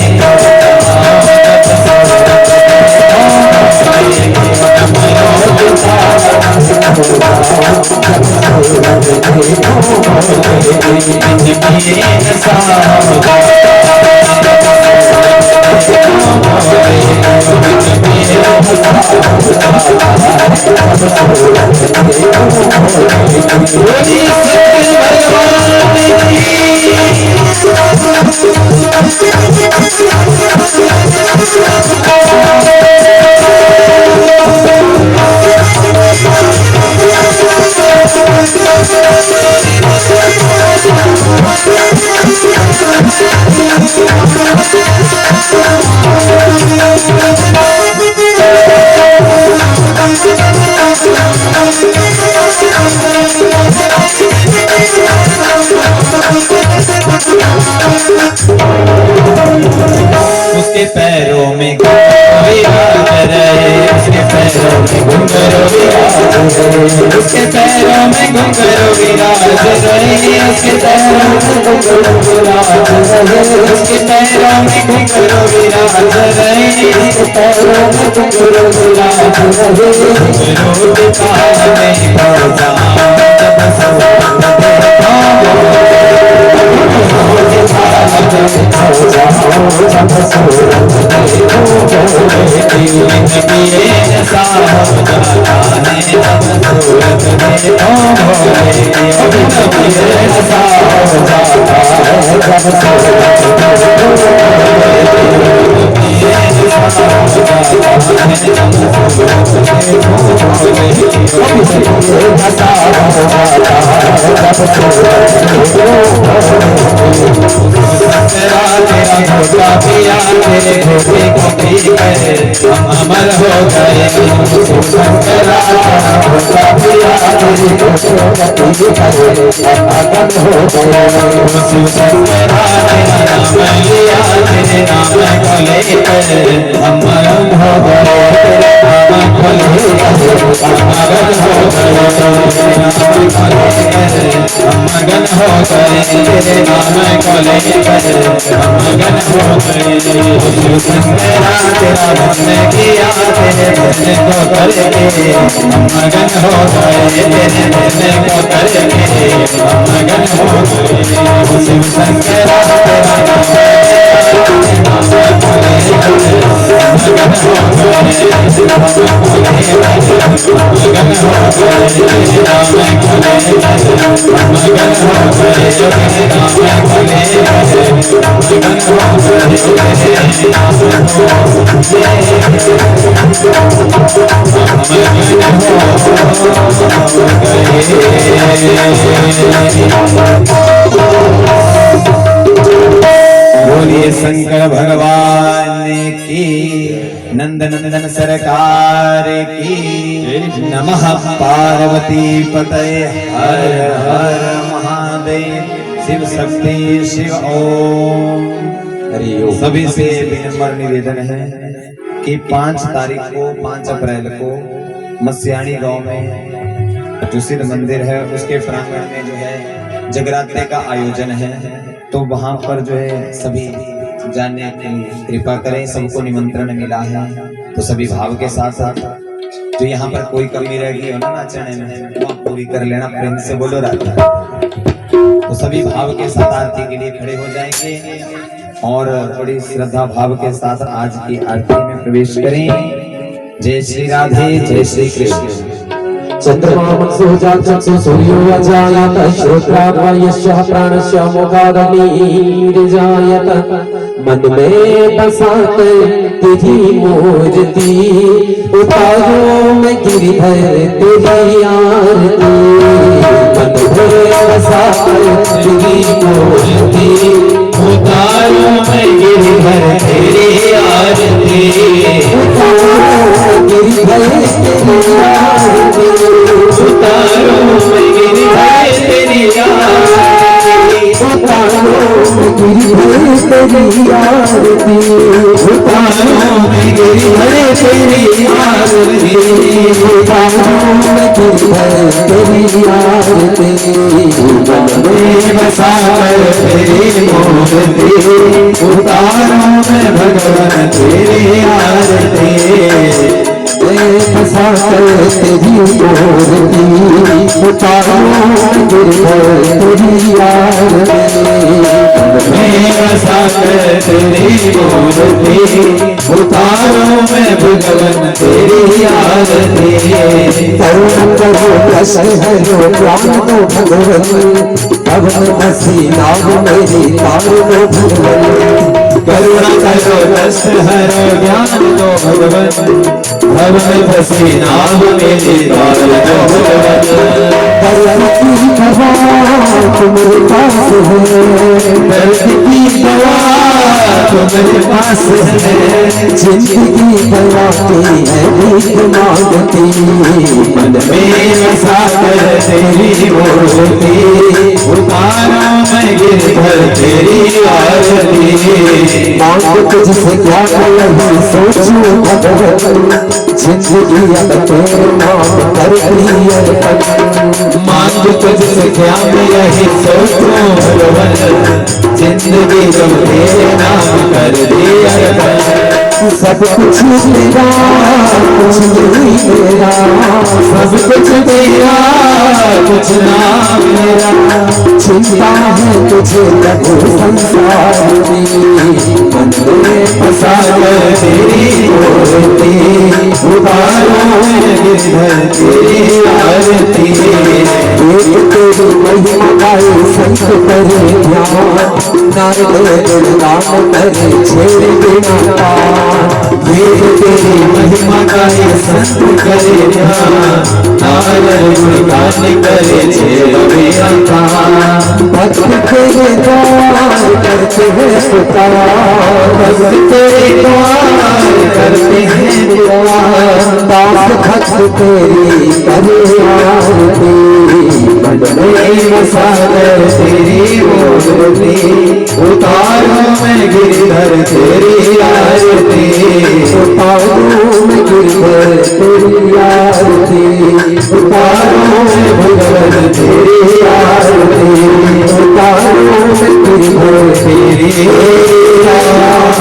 उसके पैरों में विराज रहे, उसके पैरों में घुंघरू विराज रहे, उसके पैरों में घुंघरू विराज रहे, उसके पैरों में घुंघरू विराज रहे, उसके पैरों में घुंघरू विराज रहे, उसके पैरों में घुंघरू विराज रहे, घुंघरू के ताल में पहुंचा जब तेरे घोटे को पीकर हम अमर हो गए, शंकरा घोटा पिया तेरे घोटे को पीकर हम अमर हो गए, शंकरा तेरा नाम लिया तेरे नाम को लेकर हम अमर हो गए, तेरे नाम को लेकर हम मगन हो गए, हम मगन हो गए, तेरे नाम को लेकर हम मगन हो गए, शंकरा तेरा बंदे किया तेरे बंदे को करके हम मगन हो गए, तेरे बंदे को करके हम मगन हो गए, शिव शंकरा तेरा नाम को लेकर मगन हो गए, मगन हो गए, तेरे नाम को लेकर मगन हो गए, तेरे नाम को लेकर मगन हो बोलिए शंकर भगवान की, नंद नंदन सरकार की, नमः पार्वती पतये हर हर महादेव, शिव शक्ति शिव ओम। सभी से विनम्र निवेदन है कि 5 तारीख को 5 अप्रैल को मस्याणी गांव में जो सिद्ध मंदिर है उसके प्रांगण में जो है जगराते का आयोजन है, तो वहां पर जो है सभी जानने की कृपा करें। सबको निमंत्रण मिला है, तो सभी भाव के साथ साथ जो यहाँ पर कोई कमी रह गई हो ना नाचने में वो पूरी कर लेना, प्रेम से बोलो राधा। तो सभी भाव के साथ आरती के लिए खड़े हो जाएंगे और बड़ी श्रद्धा भाव के साथ आज की आरती में प्रवेश करें। जय श्री राधे, जय श्री कृष्ण। चंद्रमा मनसोजा चक्षु सूर्यो अजायत श्रोत्रावयस्य प्राणस्य मोगादनीर्जायत मन में बसात तेरी मूर्ति उतारो मैं गिरिधर तेरी आरती मन में बसात तेरी मूर्ति उतारो मैं गिरिधर तेरी आरती गिरधर तेरी आरती, उतारों में गिरधर तेरी आरती, उतारों में गिरधर तेरी आरती, मन में बसा कर तेरी मूर्ति, उतारों में भगवान तेरी आरती, बसा कर तेरी मूर्ति, उतारों में गिरधर तेरी आरती, मैं बसा कर तेरी मूर्ति, उतारों में भगवान तेरी आरती, करुण करो कष्ट हरो ज्ञान दो भगवन, अब मैं बसी नाम मेरी तार दो भगवन, करुणा करो कष्ट हरो ज्ञान दो भगवन, अब मैं बसी नाम मेरी तार दो भगवन, दर्द की दवा तुम्हारे पास है, दर्द की दवा तुम्हारे पास है, जिंदगी दवाती है भीख मांगती, मन में बसा कर तेरी मूर्ति, उतारों में गिरधर तेरी आरती, मांग तुझसे क्या नहीं सोचूं भगवन, जिंदगी अब तेरे नाम कर दी अर्पण, मांग तुझसे क्या मैं यही सोचूं भगवन, जिंदगी जब तेरे नाम कर दी अर्पण, सब कुछ तेरा कुछ नहीं मेरा, सब कुछ तेरा कुछ ना मेरा, चिंता है तुझे प्रभु संसार की, मन में बसा कर तेरी मूर्ति, उतारों में गिरधर तेरी आरती, एक तेरी महिमा गाए संत करे ध्यान, नारद गुणगान करे छेड़ बिना पार, वेद तेरी महिमा गाए संत करे ध्यान, नारद गुणगान करे छेड़ बिना पार, भक्त तेरे द्वार करते हैं पुकार, भक्त तेरे द्वार करते हैं पुकार, दास भक्त तेरी करे आरती, मन में बसा कर तेरी मूर्ति, उतारों में गिरधर तेरी आरती, उतारों में गिरधर तेरी आरती, उतारों में भगवान तेरी आरती, उतारों में गिरधर तेरी आरती।